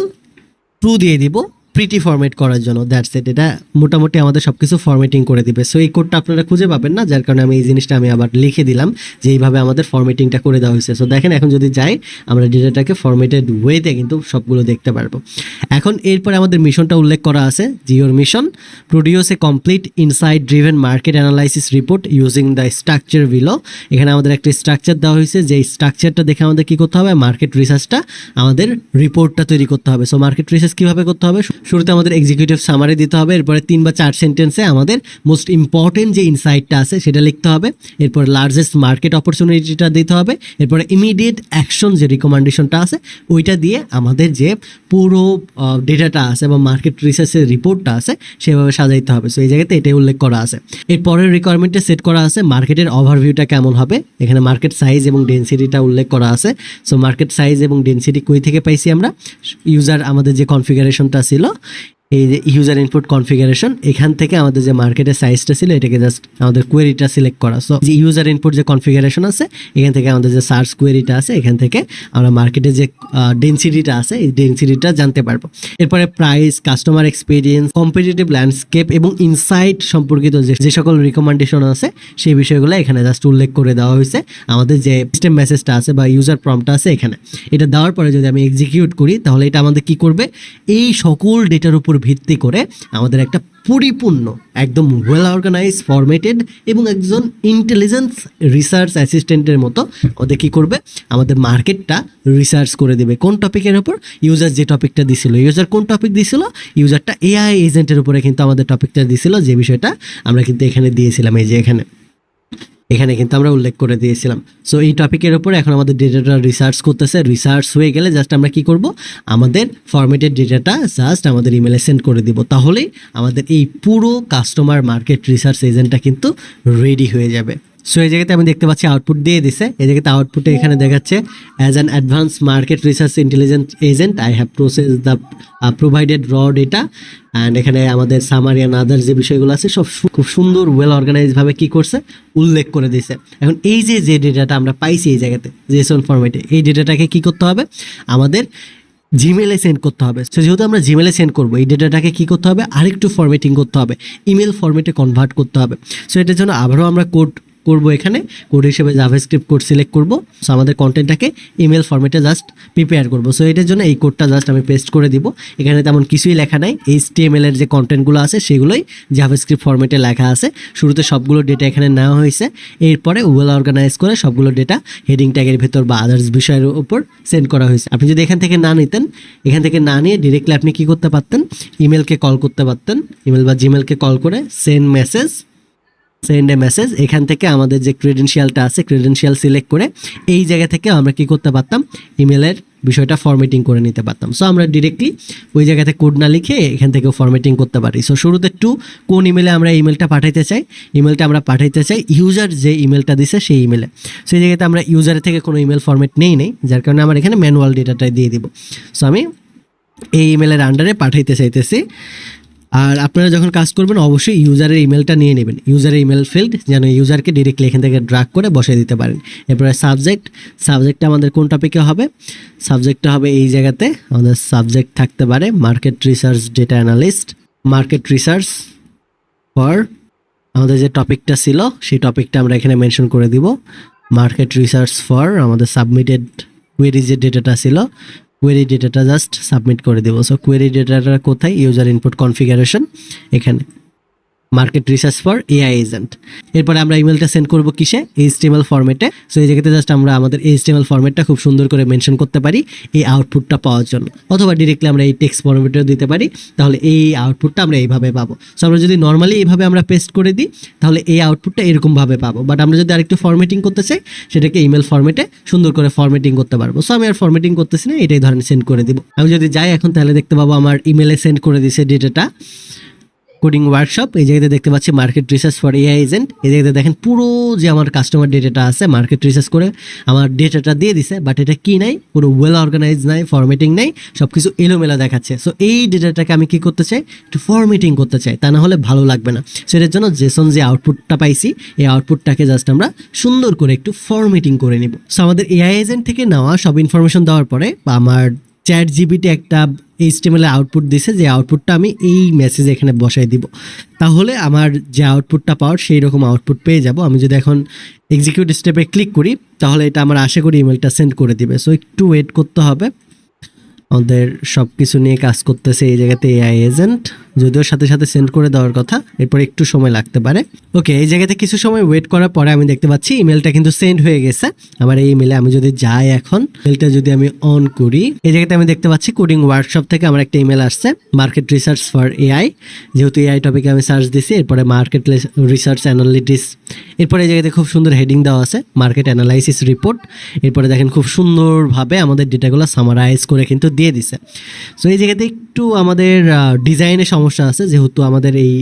ট্রু দিয়ে দিব প্রিটি ফরম্যাট করার জন্য, দ্যাটস ইট। এটা মোটামুটি আমাদের সব কিছু ফরম্যাটিং করে দিবে। সো এই কোডটা আপনারা খুঁজে পাবেন না, যার কারণে আমি এই জিনিসটা আমি আবার লিখে দিলাম যে এইভাবে আমাদের ফরম্যাটিংটা করে দেওয়া হয়েছে। সো দেখেন এখন যদি যাই আমরা ডেটাটাকে ফরম্যাটেড ওয়েতে কিন্তু সবগুলো দেখতে পারবো। এখন এরপরে আমাদের মিশনটা উল্লেখ করা আছে, জিওর mission produce A complete insight driven market analysis report using the structure below. এখানে আমাদের একটা স্ট্রাকচার দেওয়া হয়েছে, যে স্ট্রাকচারটা দেখে আমাদের কী করতে হবে, মার্কেট রিসার্চটা আমাদের রিপোর্টটা তৈরি করতে হবে। সো মার্কেট রিসার্চ কীভাবে করতে হবে, শুরুতে আমাদের এক্সিকিউটিভ সামারি দিতে হবে, এরপরে 3 বা 4 সেন্টেন্সে আমাদের মোস্ট ইম্পর্টেন্ট যে ইনসাইটটা আছে সেটা লিখতে হবে, এরপর লার্জেস্ট মার্কেট অপরচুনিটিটা দিতে হবে, এরপরে ইমিডিয়েট অ্যাকশন যে রিকমেন্ডেশনটা আছে ওইটা দিয়ে আমাদের যে পুরো ডেটাটা আছে বা মার্কেট রিসার্চের রিপোর্টটা আছে সেভাবে সাজাইতে হবে। সো এই জায়গাতে এটাই উল্লেখ করা আছে। এরপরের রিকোয়ারমেন্টে সেট করা আছে মার্কেটের ওভারভিউটা কেমন হবে, এখানে মার্কেট সাইজ এবং ডেনসিটিটা উল্লেখ করা আছে। সো মার্কেট সাইজ এবং ডেনসিটি কই থেকে পাইছি আমরা, ইউজার আমাদের যে কনফিগারেশনটা ছিল এই যে ইউজার ইনপুট কনফিগারেশন, এখান থেকে আমাদের যে মার্কেটের সাইজটা ছিল এটাকে জাস্ট আমাদের কোয়েরিটা সিলেক্ট করা। সো যে ইউজার ইনপুট যে কনফিগারেশন আছে এখান থেকে আমাদের যে সার্চ কোয়েরিটা আছে এখান থেকে আমরা মার্কেটের যে ডেনসিটিটা আছে এই ডেনসিটিটা জানতে পারবো। এরপরে price, customer experience, competitive landscape এবং ইনসাইট সম্পর্কিত যে সকল রিকমেন্ডেশন আছে সেই বিষয়গুলো এখানে জাস্ট উল্লেখ করে দেওয়া হয়েছে। আমাদের যে সিস্টেম মেসেজটা আছে বা ইউজার প্রম্পটটা আছে এখানে, এটা দেওয়ার পরে যদি আমি এক্সিকিউট করি তাহলে এটা আমাদের কি করবে, এই সকল ডেটার উপর ভিত্তি করে আমাদের একটা পরিপূর্ণ একদম ওয়েল অর্গানাইজ, ফরম্যাটেড এবং একজন ইন্টেলিজেন্স রিসার্চ অ্যাসিস্ট্যান্টের মতো ওদের কী করবে, আমাদের মার্কেটটা রিসার্চ করে দেবে কোন টপিকের ওপর। ইউজার যে টপিকটা দিছিল, ইউজার কোন টপিক দিছিল, ইউজারটা এআই এজেন্টের উপরে কিন্তু আমাদের টপিকটা দিছিল, যে বিষয়টা আমরা কিন্তু এখানে দিয়েছিলাম, এই যে এখানে কিন্তু আমরা উল্লেখ করে দিয়েছিলাম। সো এই টপিকের উপরে এখন আমাদের ডেটাটা রিসার্চ করতেছে। রিসার্চ হয়ে গেলে জাস্ট আমরা কি করব, আমাদের ফরম্যাটেড ডেটাটা জাস্ট আমাদের ইমেলে সেন্ড করে দিব। তাহলেই আমাদের এই পুরো কাস্টমার মার্কেট রিসার্চ এজেন্টটা কিন্তু রেডি হয়ে যাবে। সো এই জায়গাতে আমি দেখতে পাচ্ছি আউটপুট দিয়ে দিছে। এই জায়গাতে আউটপুটে এখানে দেখাচ্ছে as an advance market research intelligent agent I have process the provided র ডেটা অ্যান্ড এখানে আমাদের সামারি অ্যান্ড আদার যে বিষয়গুলো আছে সব খুব সুন্দর ওয়েল অর্গানাইজভাবে কী করছে, উল্লেখ করে দিয়েছে। এখন এই যে ডেটাটা আমরা পাইছি এই জায়গাতে জেসন ফরম্যাটে, এই ডেটাটাকে কী করতে হবে, আমাদের জিমেলে সেন্ড করতে হবে। সো যেহেতু আমরা জিমেলে সেন্ড করবো, এই ডেটাটাকে কী করতে হবে, আরেকটু ফরম্যাটিং করতে হবে, ইমেল ফরম্যাটে কনভার্ট করতে হবে। সো এটার জন্য আবারও আমরা কোড করব, এখানে কোড হিসেবে জাভাস্ক্রিপ্ট কোড সিলেক্ট করব। সো আমাদের কন্টেন্টটাকে ইমেল ফরম্যাটে জাস্ট প্রিপেয়ার করব। সো এটার জন্য এই কোডটা জাস্ট আমি পেস্ট করে দিব। এখানে তেমন কিছুই লেখা নাই, HTML এর যে কন্টেন্টগুলো আছে সেগুলোই জাভাস্ক্রিপ্ট ফরম্যাটে লেখা আছে। শুরুতে সবগুলো ডেটা এখানে নেওয়া হয়েছে, এরপরে ওয়েল অর্গানাইজ করে সবগুলো ডেটা হেডিং ট্যাগের ভেতর বা আদার্স বিষয়ের উপর সেন্ড করা হয়েছে। আপনি যদি এখান থেকে না নিতেন, এখান থেকে না নিয়ে ডিরেক্টলি আপনি কী করতে পারতেন, ইমেলকে কল করতে পারতেন, ইমেল বা জিমেলকে কল করে সেন্ড এ মেসেজ, এখান থেকে আমাদের যে ক্রেডেনশিয়ালটা আছে ক্রেডেনশিয়াল সিলেক্ট করে এই জায়গা থেকে আমরা কি করতে পারতাম, ইমেলের বিষয়টা ফরম্যাটিং করে নিতে পারতাম। সো আমরা ডিরেক্টলি ওই জায়গাতে কোড না লিখে এখান থেকে ফরম্যাটিং করতে পারি। সো শুরুতে কোন ইমেলে আমরা ইমেলটা পাঠাইতে চাই, ইমেলটা আমরা পাঠাইতে চাই ইউজার যে ইমেলটা দিছে সেই ইমেলে। সেই জায়গাতে আমরা ইউজারের থেকে কোনো ইমেল ফরম্যাট নেই, যার কারণে আমার এখানে ম্যানুয়াল ডেটাটাই দিয়ে দিব। সো আমি এই ইমেলের আন্ডারে পাঠাইতে চাইতেছি। আর আপনারা যখন কাজ করবেন অবশ্যই ইউজারের ইমেলটা নিয়ে নেবেন, ইউজারের ইমেল ফিল্ড যেন ইউজারকে ডিরেক্টলি এখান থেকে ড্রাগ করে বসিয়ে দিতে পারেন। এরপরে সাবজেক্টটা আমাদের কোন টপিকে হবে, সাবজেক্টটা হবে এই জায়গাতে আমাদের সাবজেক্ট থাকতে পারে market research data analyst, market research for আমাদের যে টপিকটা ছিল সেই টপিকটা আমরা এখানে মেনশন করে দিব, মার্কেট রিসার্চ ফর আমাদের সাবমিটেড কোয়েরি যে ডেটাটা ছিল কোয়েরি ডেটাটা জাস্ট সাবমিট করে দেবো। সো কোয়েরি ডেটাটা কোথায়, ইউজার ইনপুট কনফিগারেশন এখানে market research for AI agent. এরপরে আমরা ইমেলটা সেন্ড করবো কিসে, HTML ফরম্যাটে। সো এই জায়গাতে জাস্ট আমরা আমাদের HTML ফরম্যাটটা খুব সুন্দর করে মেনশন করতে পারি এই আউটপুটটা পাওয়ার জন্য, অথবা ডিরেক্টলি আমরা এই টেক্সট ফরম্যাটেও দিতে পারি, তাহলে এই আউটপুটটা আমরা এইভাবে পাবো। সো আমরা যদি নর্মালি এইভাবে আমরা পেস্ট করে দিই তাহলে এই আউটপুটটা এরকমভাবে পাবো, বাট আমরা যদি আরেকটু ফরম্যাটিং করতে চাই সেটাকে ইমেল ফরম্যাটে সুন্দর করে ফরম্যাটিং করতে পারবো। সো আমি আর ফরম্যাটিং করতেছি না, এটাই ধরেন সেন্ড করে দিব। আমি যদি যাই এখন তাহলে দেখতে পাবো আমার ইমেলে সেন্ড করে দিছে ডেটাটা কোডিং ওয়ার্কশপ। এই জায়গাতে দেখতে পাচ্ছি market research for AI agent. এই জায়গাতে দেখেন পুরো যে আমার কাস্টমার ডেটাটা আছে মার্কেট রিসার্চ করে আমার ডেটাটা দিয়ে দিছে, বাট এটা কি নাই, কোনো ওয়েল অর্গানাইজ নাই, ফরম্যাটিং নাই, সব কিছু এলোমেলা দেখাচ্ছে। সো এই ডেটাটাকে আমি কি করতে চাই, একটু ফরম্যাটিং করতে চাই, তা না হলে ভালো লাগবে না। সেটার জন্য জেসন যে আউটপুটটা পাইছি এই আউটপুটটাকে জাস্ট আমরা সুন্দর করে একটু ফরম্যাটিং করে নিব। সো আমাদের এআই এজেন্ট থেকে নেওয়া সব ইনফরমেশন দেওয়ার পরে বা আমার ChatGPT একটা HTML আউটপুট দিছে, যে আউটপুটটা আমি এই মেসেজে এখানে বসাই দিব, তাহলে আমার যে আউটপুটটা পাওয়ার সেই রকম আউটপুট পেয়ে যাব। আমি যদি এখন এক্সিকিউট স্টেপে ক্লিক করি তাহলে এটা আমার আশা করি ইমেলটা সেন্ড করে দিবে। সো একটু ওয়েট করতে হবে, আমাদের সব কিছু নিয়ে কাজ করতেছে এই জায়গাতে এআই এজেন্ট, যদিও সাথে সাথে সেন্ড করে দেওয়ার কথা, এরপর একটু সময় লাগতে পারে। ওকে, এই জায়গাতে কিছু সময় ওয়েট করার পরে আমি দেখতে পাচ্ছি ইমেলটা কিন্তু সেন্ড হয়ে গেছে আমার এই ইমেলে। আমি যদি যাই এখন ইমেলটা যদি আমি অন করি, এই জায়গাতে আমি দেখতে পাচ্ছি কোডিং ওয়ার্কশপ থেকে আমার একটা ইমেল আসছে মার্কেট রিসার্চ ফর এআই, যেহেতু এআই টপিকে আমি সার্চ দিছি। এরপরে মার্কেট রিসার্চ অ্যানালিটিক্স, এরপরে এই জায়গাতে খুব সুন্দর হেডিং দেওয়া আছে মার্কেট অ্যানালাইসিস রিপোর্ট। এরপরে দেখেন খুব সুন্দরভাবে আমাদের ডেটাগুলো সামারাইজ করে কিন্তু দিয়ে দিছে। সো এই জায়গাতে একটু আমাদের ডিজাইনের সমস্যা আছে, যেহেতু আমাদের এই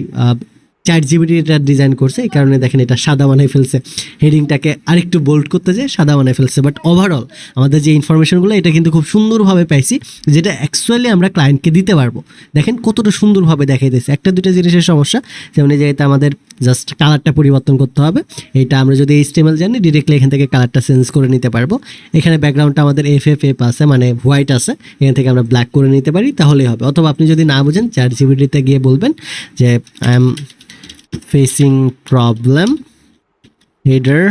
চ্যাট জিপিটি এটা ডিজাইন করছে, এই কারণে দেখেন এটা সাদা বানাই ফেলছে, হেডিংটাকে আরেকটু বোল্ড করতে যেয়ে সাদা বানাই ফেলছে। বাট ওভারঅল আমাদের যে ইনফরমেশনগুলো এটা কিন্তু খুব সুন্দরভাবে পাইছি, যেটা অ্যাকচুয়ালি আমরা ক্লায়েন্টকে দিতে পারবো। দেখেন কতটা সুন্দরভাবে দেখাই দিয়েছে। একটা দুটো জিনিসের সমস্যা, যেমন এই জায়গাতে আমাদের জাস্ট কালারটা পরিবর্তন করতে হবে। এটা আমরা যদি HTML জানি ডিরেক্টলি এখান থেকে কালারটা চেঞ্জ করে নিতে পারবো। এখানে ব্যাকগ্রাউন্ডটা আমাদের FFF আছে, মানে হোয়াইট আছে, এখান থেকে আমরা ব্ল্যাক করে নিতে পারি, তাহলেই হবে। অথবা আপনি যদি না বুঝেন চ্যাট জিপিটিতে গিয়ে বলবেন যে I am facing problem, header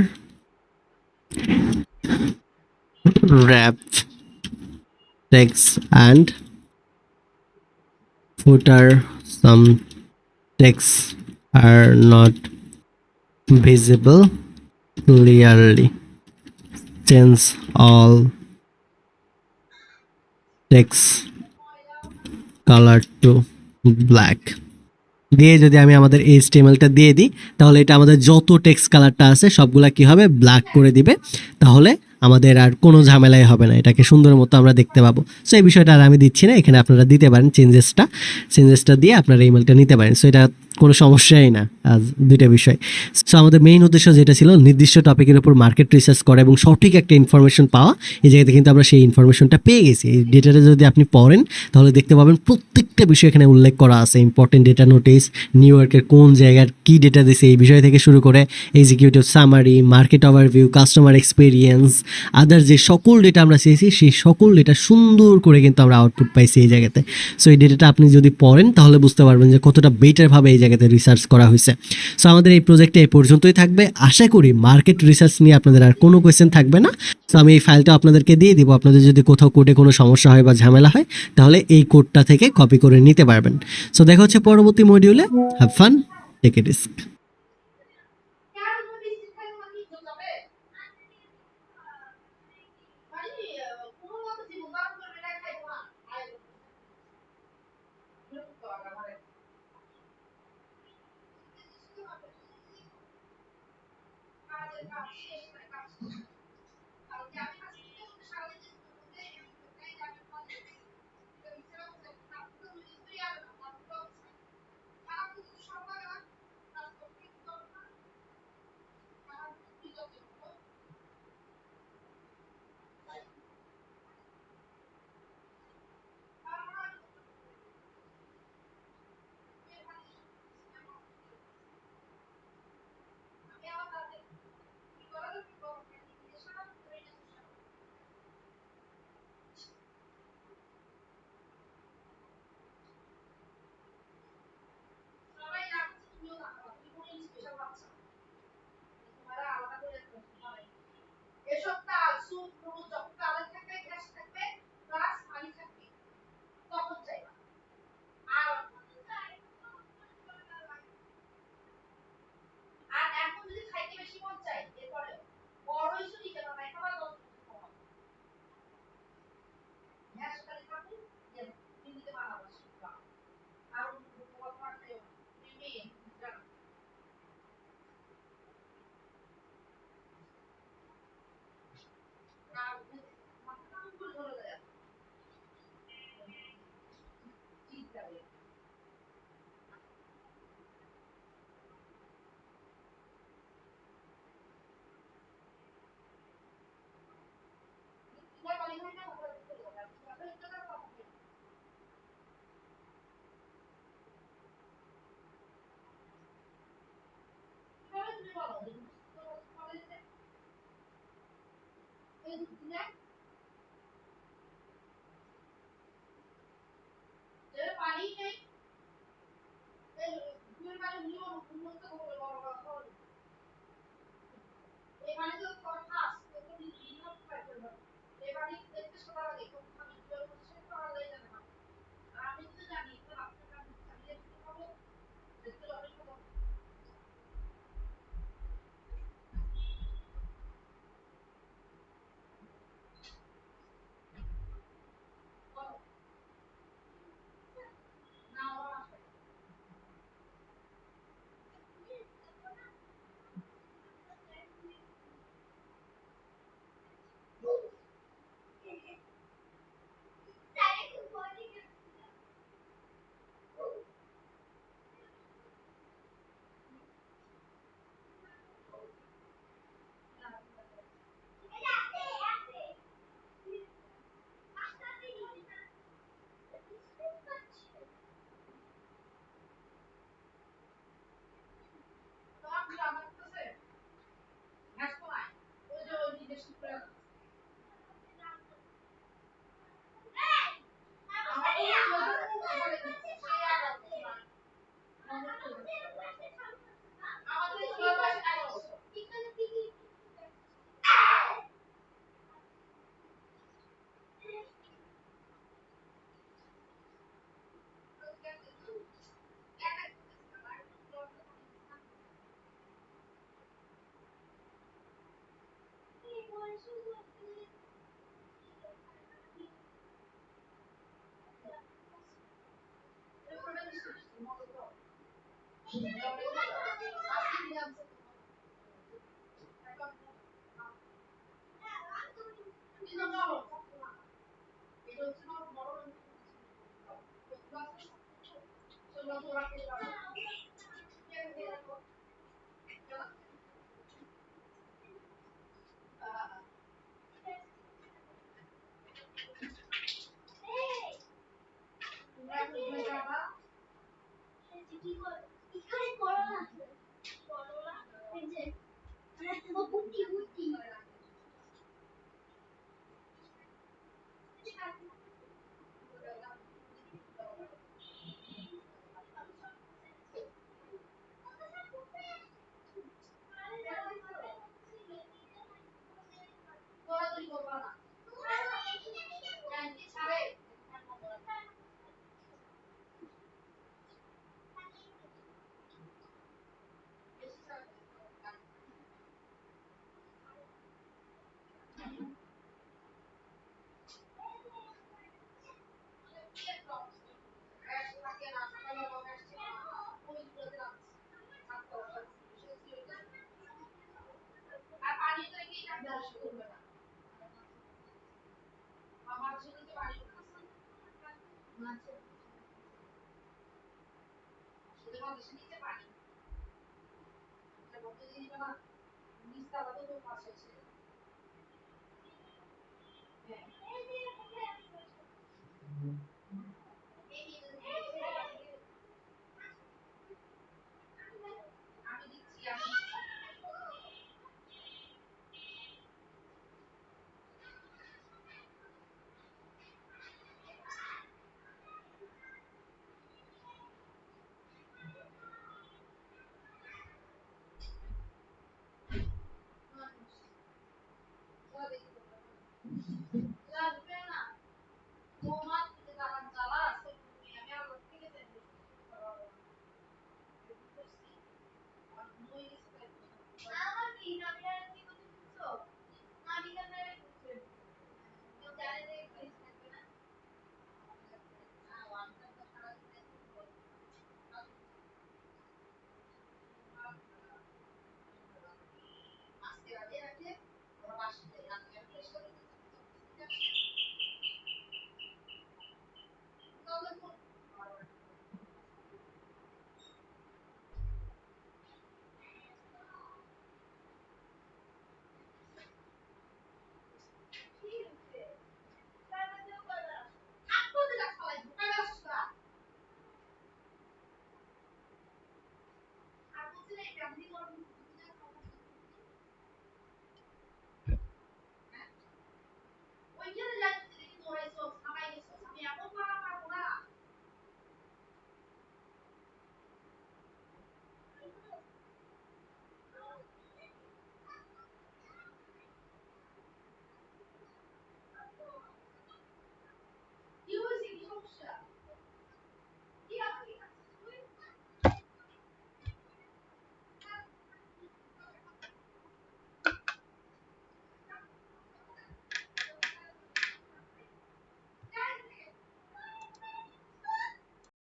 wrap text and footer, some texts are not visible clearly, change all text color to black দিয়ে যদি আমি আমাদের HTML-টা দিয়ে দিই, তাহলে এটা আমাদের যত টেক্সট কালারটা আছে সবগুলা কি হবে, ব্ল্যাক করে দিবে। তাহলে আমাদের আর কোনো ঝামেলাই হবে না, এটাকে সুন্দর মতো আমরা দেখতে পাবো। সো এই বিষয়টা আর আমি দিচ্ছি না, এখানে আপনারা দিতে পারেন চেঞ্জেসটা দিয়ে আপনারা ইমেলটা নিতে পারেন। সো এটা কোনো সমস্যাই না। আজ দুইটা বিষয়। সো আমাদের মেইন উদ্দেশ্য যেটা ছিল নির্দিষ্ট টপিকের উপর মার্কেট রিসার্চ করা এবং সঠিক একটা ইনফরমেশন পাওয়া, এই জায়গাতে কিন্তু আমরা সেই ইনফরমেশনটা পেয়ে গেছি। এই ডেটাটা যদি আপনি পড়েন তাহলে দেখতে পাবেন প্রত্যেকটা বিষয় এখানে উল্লেখ করা আছে। ইম্পর্টেন্ট ডেটা নোটিস, নিউ ইয়র্কের কোন জায়গার কী ডেটা দিছে এই বিষয় থেকে শুরু করে executive summary, market overview, customer experience, other যে সকল ডেটা আমরা চেয়েছি সেই সকল ডেটা সুন্দর করে কিন্তু আমরা আউটপুট পাইছি এই জায়গাতে। সো এই ডেটাটা আপনি যদি পড়েন তাহলে বুঝতে পারবেন যে কতটা বেটারভাবে এই জায়গাতে রিসার্চ করা হয়েছে। সো আমাদের এই প্রজেক্টটা এই পর্যন্তই থাকবে। আশা করি মার্কেট রিসার্চ নিয়ে আপনাদের আর কোনো কোয়েশ্চেন থাকবে না। সো আমি এই ফাইলটা আপনাদেরকে দিয়ে দিব, আপনাদের যদি কোথাও কোডে কোনো সমস্যা হয় বা ঝামেলা হয় তাহলে এই কোডটা থেকে কপি করে নিতে পারবেন। সো দেখা হচ্ছে পরবর্তী মডিউলে। Have fun, take a risk.